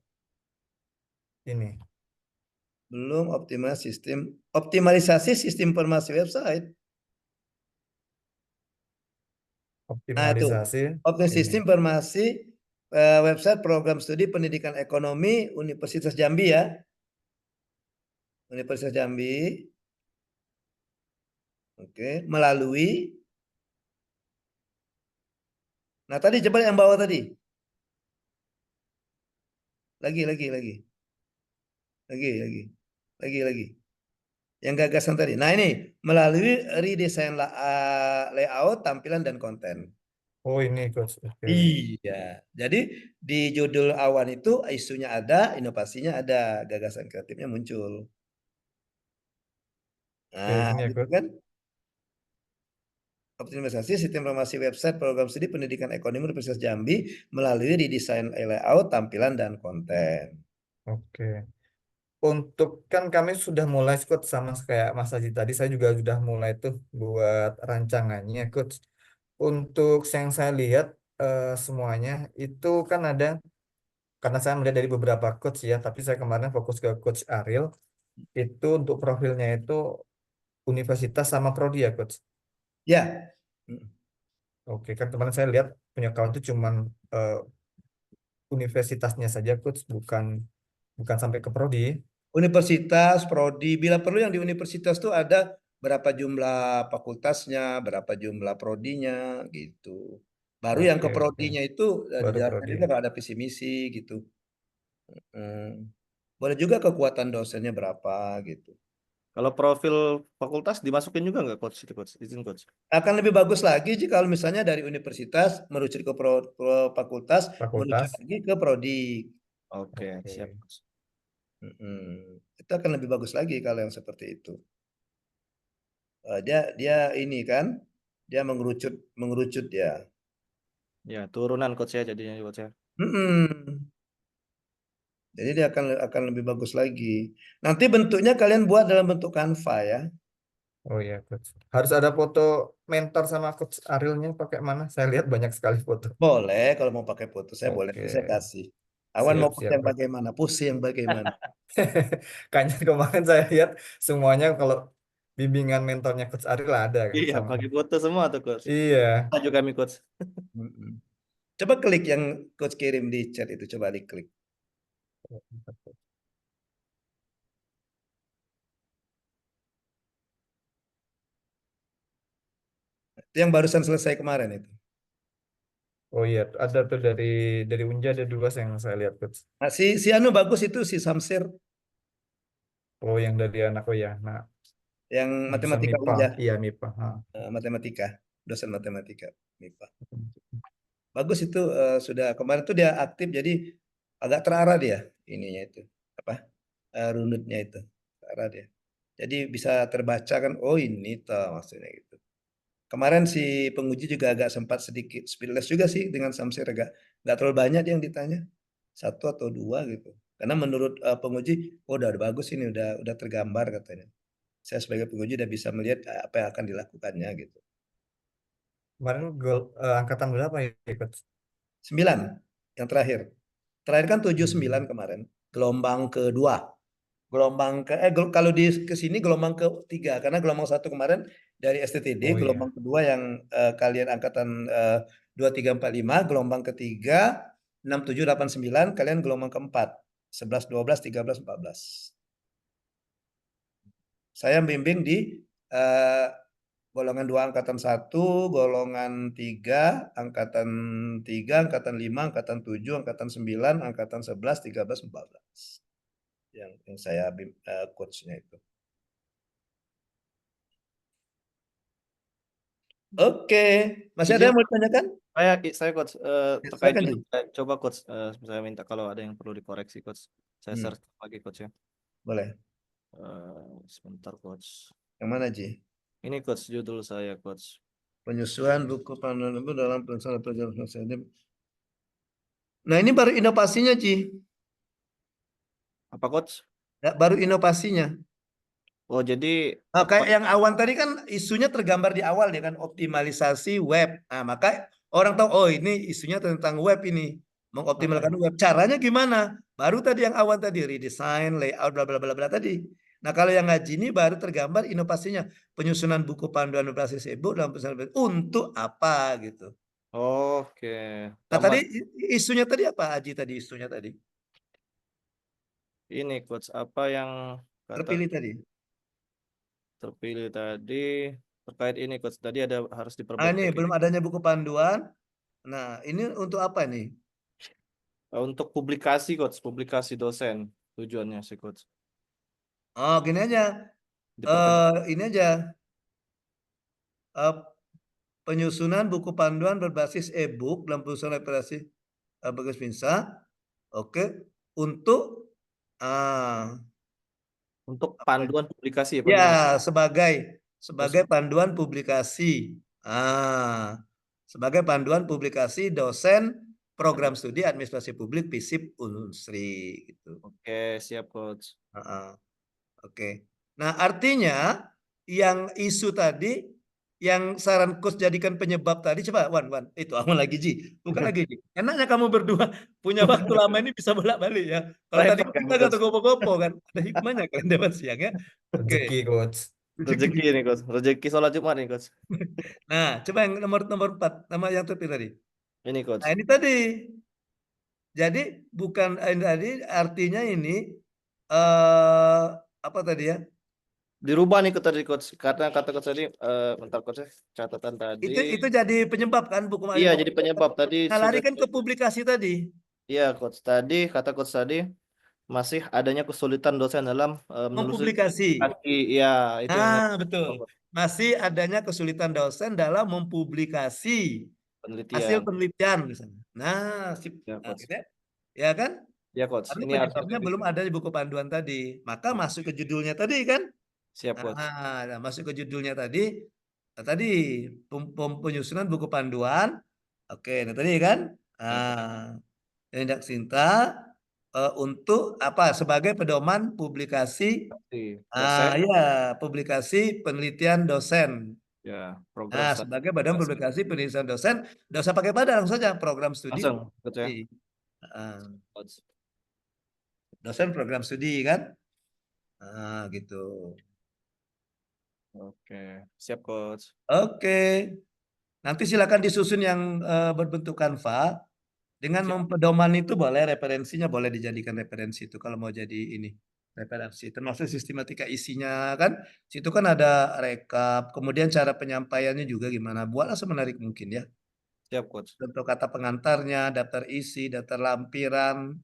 [SPEAKER 3] Ini
[SPEAKER 1] Belum optimalisasi sistem informasi website. Nah, itu.
[SPEAKER 3] optimalisasi
[SPEAKER 1] Optimalisasi
[SPEAKER 3] ini.
[SPEAKER 1] sistem informasi website program studi pendidikan ekonomi Universitas Jambi ya. Universitas Jambi. Oke, melalui. Nah, tadi coba yang bawah tadi. Lagi, lagi, lagi. Lagi, lagi. Lagi. Yang gagasan tadi. Nah, ini melalui redesign layout, tampilan dan konten.
[SPEAKER 3] Oh ini coach. Oke.
[SPEAKER 1] Iya. Jadi di judul awan itu isunya ada, inovasinya ada, gagasan kreatifnya muncul.
[SPEAKER 3] Oke
[SPEAKER 1] Nah,
[SPEAKER 3] ini ya
[SPEAKER 1] gitu
[SPEAKER 3] coach.
[SPEAKER 1] kan? Optimalisasi sistem informasi website program studi pendidikan ekonomi Universitas Jambi melalui redesign layout, tampilan dan konten.
[SPEAKER 3] Oke. Untuk kan kami sudah mulai coach sama kayak Mas Aji tadi saya juga sudah mulai tuh buat rancangannya coach. Untuk yang saya lihat semuanya itu kan ada karena saya melihat dari beberapa coach ya, tapi saya kemarin fokus ke coach Ariel itu untuk profilnya itu universitas sama prodi ya coach.
[SPEAKER 1] Ya.
[SPEAKER 3] Oke kan kemarin saya lihat punya kawan itu cuman eh, universitasnya saja coach bukan bukan sampai ke prodi.
[SPEAKER 1] Universitas, prodi, bila perlu yang di universitas tuh ada berapa jumlah fakultasnya, berapa jumlah prodinya gitu. Baru yang
[SPEAKER 3] Oke
[SPEAKER 1] ke
[SPEAKER 3] oke
[SPEAKER 1] prodinya itu
[SPEAKER 3] baru
[SPEAKER 1] dijelaskan
[SPEAKER 3] prodi.
[SPEAKER 1] juga kalau ada visi misi gitu. Boleh juga kekuatan dosennya berapa gitu.
[SPEAKER 2] Kalau profil fakultas dimasukin juga nggak coach itu coach? Izin coach.
[SPEAKER 1] Akan lebih bagus lagi jika kalau misalnya dari universitas merujuk ke fakultas, merujuk
[SPEAKER 3] Fakultas.
[SPEAKER 1] lagi ke prodi.
[SPEAKER 2] Oke, siap
[SPEAKER 3] Oke.
[SPEAKER 2] coach.
[SPEAKER 1] Itu akan lebih bagus lagi kalau yang seperti itu. Dia ini kan, dia mengerucut mengerucut ya.
[SPEAKER 2] Ya, turunan coach ya jadinya coach ya.
[SPEAKER 1] Mm-mm. Jadi dia akan lebih bagus lagi. Nanti bentuknya kalian buat dalam bentuk Canva ya.
[SPEAKER 3] Oh iya coach. Harus ada foto mentor sama coach Arielnya pakai mana? Saya lihat banyak sekali foto.
[SPEAKER 1] Boleh kalau mau pakai foto saya boleh
[SPEAKER 3] Oke.
[SPEAKER 1] nanti saya kasih. Awan mau
[SPEAKER 3] Siap
[SPEAKER 1] pakai
[SPEAKER 3] siap
[SPEAKER 1] yang
[SPEAKER 3] coach.
[SPEAKER 1] bagaimana? Pose yang bagaimana?
[SPEAKER 3] Kayaknya kemarin saya lihat semuanya kalau bimbingan mentornya coach Ariel ada kan
[SPEAKER 2] Iya,
[SPEAKER 3] sama.
[SPEAKER 2] pakai foto semua tuh coach.
[SPEAKER 3] Iya.
[SPEAKER 2] Maju kami coach.
[SPEAKER 1] Mm-mm. Coba klik yang coach kirim di chat itu, coba diklik. Itu yang barusan selesai kemarin itu.
[SPEAKER 3] Oh iya, ada tuh dari Unja ada dua yang saya lihat coach.
[SPEAKER 1] Nah, si Anu bagus itu si Samsir
[SPEAKER 3] Oh yang dari anak oh ya, nah
[SPEAKER 1] yang
[SPEAKER 3] jurusan
[SPEAKER 1] matematika
[SPEAKER 3] MIPA,
[SPEAKER 1] Unja,
[SPEAKER 3] iya MIPA. Ha.
[SPEAKER 1] matematika, dosen matematika MIPA. Bagus itu sudah kemarin tuh dia aktif jadi agak terarah dia ininya itu apa runutnya itu terarah dia. Jadi bisa terbaca kan oh ini toh maksudnya gitu. Kemarin si penguji juga agak sempat sedikit speedless juga sih dengan Samsir agak nggak terlalu banyak yang ditanya satu atau dua gitu. Karena menurut penguji, oh udah bagus ini, udah tergambar katanya. Saya sebagai penguji udah bisa melihat apa yang akan dilakukannya gitu.
[SPEAKER 3] Kemarin angkatan berapa ya, Coach?
[SPEAKER 1] 9 yang terakhir. Terakhir kan 79 kemarin. Gelombang kedua. Kalau di ke sini gelombang ketiga karena gelombang satu kemarin dari STTD,
[SPEAKER 3] Oh iya.
[SPEAKER 1] gelombang kedua yang kalian angkatan 2345, gelombang ketiga 6789, kalian gelombang keempat 11 12 13 14. Saya bimbing di eh, golongan 2 angkatan 1, golongan 3, angkatan 3, angkatan 5, angkatan 7, angkatan 9, angkatan 11, 13, 14. Yang saya coachnya itu. Oke, masih ada
[SPEAKER 2] Izin
[SPEAKER 1] yang mau ditanyakan?
[SPEAKER 2] saya coach
[SPEAKER 1] Ya,
[SPEAKER 2] terkait
[SPEAKER 1] silakan,
[SPEAKER 2] ini
[SPEAKER 1] Ji.
[SPEAKER 2] coba coach saya minta kalau ada yang perlu dikoreksi coach. Saya
[SPEAKER 1] Hmm,
[SPEAKER 2] search lagi coach ya.
[SPEAKER 1] boleh.
[SPEAKER 2] Sebentar coach.
[SPEAKER 1] Yang mana, Ji?
[SPEAKER 2] Ini coach judul saya coach.
[SPEAKER 1] Penyusuan buku panduan ibu dalam pelaksanaan pelajaran sensitif. Nah, ini baru inovasinya, Ji.
[SPEAKER 2] Apa coach?
[SPEAKER 1] Ya, baru inovasinya.
[SPEAKER 2] Oh jadi
[SPEAKER 1] Nah,
[SPEAKER 2] apa?
[SPEAKER 1] kayak yang awan tadi kan isunya tergambar di awal ya kan, optimalisasi web. Nah, maka orang tahu, oh ini isunya tentang web ini, mengoptimalkan web. Caranya gimana? Baru tadi yang awan tadi, redesign, layout, bla bla bla bla tadi. Nah, kalau yang ngaji ini baru tergambar inovasinya, penyusunan buku panduan operasi e-book dalam perusahaan untuk apa gitu.
[SPEAKER 2] Oke.
[SPEAKER 1] Nah, tadi
[SPEAKER 2] Tambah
[SPEAKER 1] isunya tadi apa, Aji tadi isunya tadi?
[SPEAKER 2] ini coach apa yang kata
[SPEAKER 1] Terpilih tadi.
[SPEAKER 2] terpilih tadi terkait ini coach tadi ada harus
[SPEAKER 1] Nah, ini
[SPEAKER 2] diperbaiki
[SPEAKER 1] belum adanya buku panduan. Nah, ini untuk apa nih?
[SPEAKER 2] untuk publikasi dosen tujuannya sih coach
[SPEAKER 1] Oh, gini aja.
[SPEAKER 2] dipertegas.
[SPEAKER 1] Ini aja. eh, Penyusunan buku panduan berbasis e-book dalam perusahaan operasi bagus bisa. Oke, untuk ah,
[SPEAKER 2] Untuk
[SPEAKER 1] apa
[SPEAKER 2] panduan publikasi apa
[SPEAKER 1] ya
[SPEAKER 2] gimana?
[SPEAKER 1] sebagai
[SPEAKER 2] Terus
[SPEAKER 1] sebagai panduan publikasi. Sebagai panduan publikasi dosen program studi administrasi publik FISIP Unsri gitu.
[SPEAKER 2] oke siap coach.
[SPEAKER 1] Ah, Oke. Nah, artinya yang isu tadi, yang saran coach jadikan penyebab tadi, coba Wan, itu aku lagi Ji, bukan lagi Ji. Enaknya kamu berdua punya waktu lama ini bisa bolak-balik ya. Kalau tadi
[SPEAKER 2] Repot kan
[SPEAKER 1] kita
[SPEAKER 2] coach.
[SPEAKER 1] kata gopo-gopo kan, ada hikmahnya kalian dewan siang ya. Oke.
[SPEAKER 3] Rezeki, Coach.
[SPEAKER 2] Rezeki nih coach. Rezeki sholat Jumat nih coach.
[SPEAKER 1] Nah, coba yang nomor 4, nama yang terpilih tadi.
[SPEAKER 2] Ini
[SPEAKER 1] Nah,
[SPEAKER 2] coach.
[SPEAKER 1] ini tadi. Jadi bukan ini tadi artinya ini apa tadi ya?
[SPEAKER 2] Dirubah nih coach tadi coach karena kata coach tadi bentar coach ya catatan tadi.
[SPEAKER 1] Itu jadi penyebab kan buku
[SPEAKER 2] Iya jadi penyebab tadi
[SPEAKER 1] Nah, lari
[SPEAKER 2] sudah
[SPEAKER 1] kan ke publikasi tadi.
[SPEAKER 2] iya coach tadi kata coach tadi masih adanya kesulitan dosen dalam menelusuri
[SPEAKER 1] Mempublikasi.
[SPEAKER 2] kaki ya itu yang
[SPEAKER 1] Nah, betul. Masih adanya kesulitan dosen dalam mempublikasi hasil
[SPEAKER 2] penelitian
[SPEAKER 1] penelitian misalnya. Nah, sip.
[SPEAKER 2] ya
[SPEAKER 1] Nah,
[SPEAKER 2] coach
[SPEAKER 1] gitu ya. Ya kan?
[SPEAKER 2] ya coach
[SPEAKER 1] Karena
[SPEAKER 2] ini harus
[SPEAKER 1] penyebabnya belum
[SPEAKER 2] direvisi
[SPEAKER 1] ada di buku panduan tadi. Maka masuk ke judulnya tadi kan?
[SPEAKER 2] siap coach
[SPEAKER 1] Nah, masuk ke judulnya tadi. Nah, tadi penyusunan buku panduan. Oke, nah tadi kan?
[SPEAKER 2] ya coach
[SPEAKER 1] Nah, tindak Sinta untuk apa? Sebagai pedoman publikasi
[SPEAKER 2] dosen
[SPEAKER 1] ya publikasi penelitian dosen.
[SPEAKER 2] ya program
[SPEAKER 1] Nah,
[SPEAKER 2] studi
[SPEAKER 1] sebagai badan
[SPEAKER 2] dosen.
[SPEAKER 1] publikasi penelitian dosen, tidak usah pakai pada langsung saja program studi.
[SPEAKER 2] Langsung coach ya
[SPEAKER 1] Ah,
[SPEAKER 2] coach
[SPEAKER 1] dosen program studi kan? Gitu.
[SPEAKER 2] oke siap coach
[SPEAKER 1] Oke. Nanti silakan disusun yang berbentuk Canva. Dengan
[SPEAKER 2] siap
[SPEAKER 1] mempedoman itu boleh referensinya boleh dijadikan referensi itu kalau mau jadi ini referensi termasuk sistematika isinya kan situ kan ada rekap kemudian cara penyampaiannya juga gimana buatlah semenarik mungkin ya
[SPEAKER 2] siap coach
[SPEAKER 1] bentuk kata pengantarnya daftar isi daftar lampiran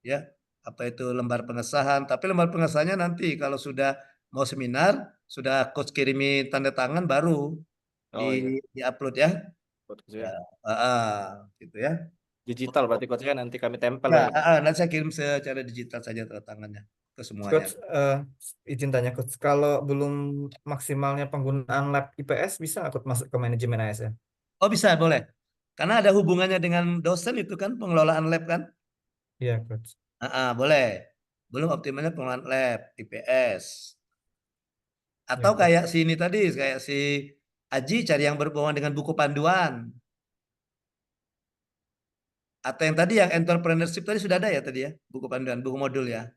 [SPEAKER 1] ya apa itu lembar pengesahan tapi lembar pengesahannya nanti kalau sudah mau seminar sudah coach kirimi tanda tangan baru di
[SPEAKER 2] oh iya
[SPEAKER 1] upload ya
[SPEAKER 2] coach
[SPEAKER 1] ya
[SPEAKER 2] ya
[SPEAKER 1] gitu ya.
[SPEAKER 2] digital berarti coach ya nanti kami tempel
[SPEAKER 1] Ya,
[SPEAKER 2] ya
[SPEAKER 1] nanti saya kirim secara digital saja tanda tangannya ke semuanya.
[SPEAKER 3] Coach, izin tanya Coach, kalau belum maksimalnya penggunaan lab IPS bisa nggak Coach masuk ke manajemen ASN?
[SPEAKER 1] Oh bisa, boleh. Karena ada hubungannya dengan dosen itu kan, pengelolaan lab kan.
[SPEAKER 3] Iya Coach.
[SPEAKER 1] Boleh. Belum optimalnya pengelolaan lab, IPS.
[SPEAKER 3] Ya,
[SPEAKER 1] Atau
[SPEAKER 3] Coach.
[SPEAKER 1] kayak si ini tadi, kayak si Aji cari yang berhubungan dengan buku panduan. Atau yang tadi yang entrepreneurship tadi sudah ada ya tadi ya, buku panduan, buku modul ya.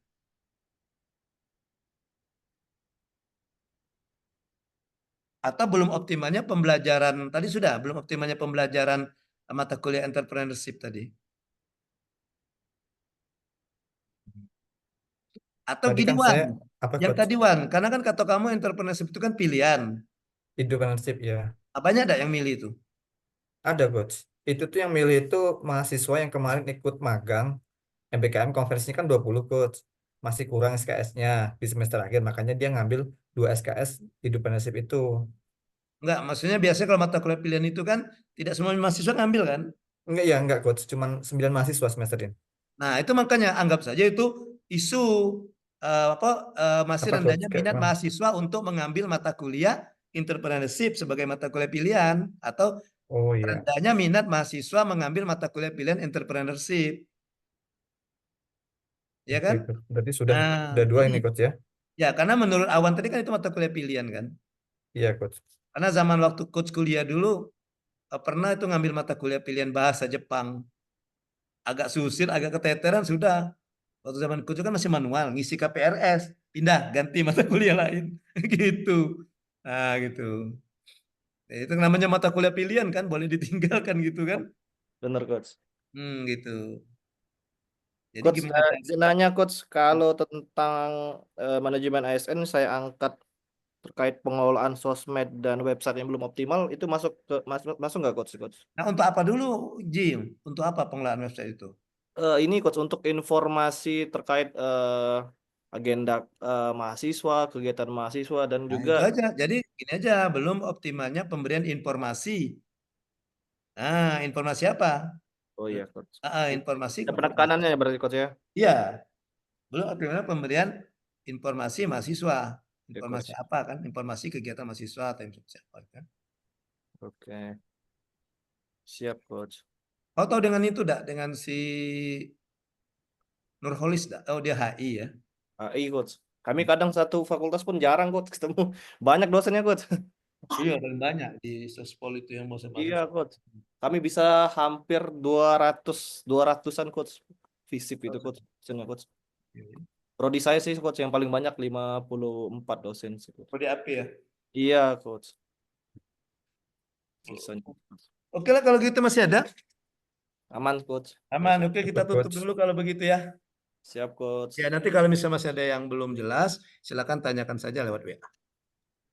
[SPEAKER 1] Atau belum optimalnya pembelajaran tadi sudah, belum optimalnya pembelajaran mata kuliah entrepreneurship tadi. Atau
[SPEAKER 3] Tadi
[SPEAKER 1] gini
[SPEAKER 3] kan
[SPEAKER 1] Wan,
[SPEAKER 3] saya apa
[SPEAKER 1] yang
[SPEAKER 3] Coach?
[SPEAKER 1] tadi Wan, karena kan kata kamu entrepreneurship itu kan pilihan.
[SPEAKER 3] Entrepreneurship ya.
[SPEAKER 1] Banyak ada yang milih itu?
[SPEAKER 3] Ada Coach. Itu tuh yang milih itu mahasiswa yang kemarin ikut magang MBKM konversinya kan 20 Coach. Masih kurang SKS-nya di semester akhir, makanya dia ngambil 2 SKS entrepreneurship itu.
[SPEAKER 1] Enggak, maksudnya biasanya kalau mata kuliah pilihan itu kan tidak semua mahasiswa ngambil kan?
[SPEAKER 3] Enggak ya, enggak Coach, cuman 9 mahasiswa semester ini.
[SPEAKER 1] Nah, itu makanya anggap saja itu isu masih
[SPEAKER 3] Apa Coach?
[SPEAKER 1] rendahnya
[SPEAKER 3] Kayak
[SPEAKER 1] minat
[SPEAKER 3] mana?
[SPEAKER 1] mahasiswa untuk mengambil mata kuliah entrepreneurship sebagai mata kuliah pilihan atau
[SPEAKER 3] Oh iya,
[SPEAKER 1] rendahnya minat mahasiswa mengambil mata kuliah pilihan entrepreneurship, ya
[SPEAKER 3] oke
[SPEAKER 1] kan?
[SPEAKER 3] Coach. Berarti sudah
[SPEAKER 1] Nah,
[SPEAKER 3] udah dua ini Coach ya?
[SPEAKER 1] ya karena menurut Awan tadi kan itu mata kuliah pilihan kan.
[SPEAKER 3] Iya Coach.
[SPEAKER 1] Karena zaman waktu coach kuliah dulu pernah itu ngambil mata kuliah pilihan bahasa Jepang. Agak susah, agak keteteran sudah. Waktu zaman coach kan masih manual, ngisi KPRS, pindah ganti mata kuliah lain gitu. Nah, gitu. Nah, itu namanya mata kuliah pilihan kan, boleh ditinggalkan gitu kan.
[SPEAKER 2] Bener Coach.
[SPEAKER 1] Gitu. Jadi
[SPEAKER 2] Coach,
[SPEAKER 1] gimana
[SPEAKER 2] saya
[SPEAKER 1] cara?
[SPEAKER 2] izin nanya Coach, kalau tentang manajemen ASN saya angkat terkait pengelolaan sosmed dan website yang belum optimal, itu masuk nggak Coach? Coach?
[SPEAKER 1] Nah, untuk apa dulu, Jim? Untuk apa pengelolaan website itu?
[SPEAKER 2] Ini Coach untuk informasi terkait agenda mahasiswa, kegiatan mahasiswa dan
[SPEAKER 1] Nah,
[SPEAKER 2] juga
[SPEAKER 1] itu aja. Jadi gini aja, belum optimalnya pemberian informasi. Nah, informasi apa?
[SPEAKER 2] oh iya Coach.
[SPEAKER 1] Informasi
[SPEAKER 2] Ada
[SPEAKER 1] kepada.
[SPEAKER 2] penekanannya ya berarti Coach ya.
[SPEAKER 1] Iya, belum optimalnya pemberian informasi mahasiswa.
[SPEAKER 2] Oke
[SPEAKER 1] Informasi
[SPEAKER 2] Coach.
[SPEAKER 1] apa kan? Informasi kegiatan mahasiswa atau informasi apa kan?
[SPEAKER 2] Oke. Siap Coach.
[SPEAKER 1] Kau tahu dengan itu dak? Dengan si Nurholis dak? Oh dia HI ya.
[SPEAKER 2] AI Coach. Kami kadang satu fakultas pun jarang Coach ketemu. Banyak dosennya Coach.
[SPEAKER 1] Iya, dan banyak di Sospol itu yang mau
[SPEAKER 2] Iya
[SPEAKER 1] mahasiswa.
[SPEAKER 2] Coach. Kami bisa hampir 200-an Coach. Visip itu Coach. Dosennya, Coach. Prodi saya sih Coach yang paling banyak 54 dosen sih Coach.
[SPEAKER 1] Oh di AP ya.
[SPEAKER 2] Iya Coach. Sisanya.
[SPEAKER 1] Oke lah kalau gitu masih ada.
[SPEAKER 2] Aman Coach.
[SPEAKER 1] Aman. Oke kita
[SPEAKER 3] Cukup
[SPEAKER 1] tutup
[SPEAKER 3] Coach.
[SPEAKER 1] dulu kalau begitu ya.
[SPEAKER 2] Siap Coach.
[SPEAKER 1] Ya nanti kalau misalnya masih ada yang belum jelas, silakan tanyakan saja lewat WA.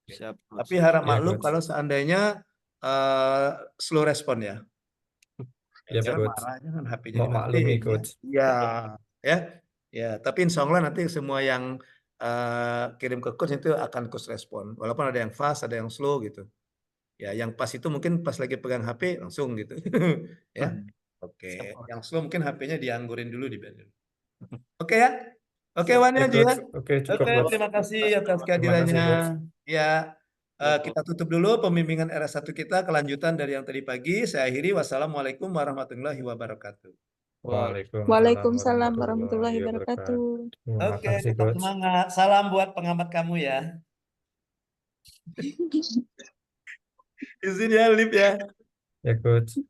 [SPEAKER 2] Siap Coach.
[SPEAKER 1] Tapi harap
[SPEAKER 3] Ya
[SPEAKER 1] maklum
[SPEAKER 3] Coach.
[SPEAKER 1] kalau seandainya slow respon ya.
[SPEAKER 3] Ya
[SPEAKER 1] Jangan
[SPEAKER 3] Coach.
[SPEAKER 1] marah, jangan HP-nya
[SPEAKER 3] Mau maklumi
[SPEAKER 1] dimatiin ya.
[SPEAKER 3] Coach.
[SPEAKER 1] Iya, ya. Ya, tapi insya Allah nanti semua yang kirim ke coach itu akan coach respon. Walaupun ada yang fast, ada yang slow gitu. Ya, yang pas itu mungkin pas lagi pegang HP langsung gitu. Ya. Oke.
[SPEAKER 2] Siap Coach.
[SPEAKER 1] Yang slow mungkin HP-nya dianggurin dulu di band. Oke ya. Oke,
[SPEAKER 2] Siap.
[SPEAKER 1] Wan ya,
[SPEAKER 3] Ya
[SPEAKER 1] Ji ya.
[SPEAKER 3] Coach. Oke cukup
[SPEAKER 1] Oke,
[SPEAKER 3] Coach.
[SPEAKER 1] terima kasih atas
[SPEAKER 3] Terima kasih
[SPEAKER 1] kehadirannya.
[SPEAKER 3] Coach.
[SPEAKER 1] Ya,
[SPEAKER 2] Siap
[SPEAKER 1] kita
[SPEAKER 2] Coach.
[SPEAKER 1] tutup dulu pembimbingan R1 kita, kelanjutan dari yang tadi pagi. Saya akhiri. Wassalamualaikum warahmatullahi wabarakatuh.
[SPEAKER 3] Waalaikumsalam
[SPEAKER 4] Waalaikumsalam warahmatullahi
[SPEAKER 3] warahmatullahi
[SPEAKER 4] wabarakatuh.
[SPEAKER 3] wabarakatuh. Terima
[SPEAKER 1] Oke,
[SPEAKER 3] kasih
[SPEAKER 1] tetap
[SPEAKER 3] Coach.
[SPEAKER 1] semangat. Salam buat pengamat kamu ya. Izin ya, Lip ya.
[SPEAKER 3] Ya Coach.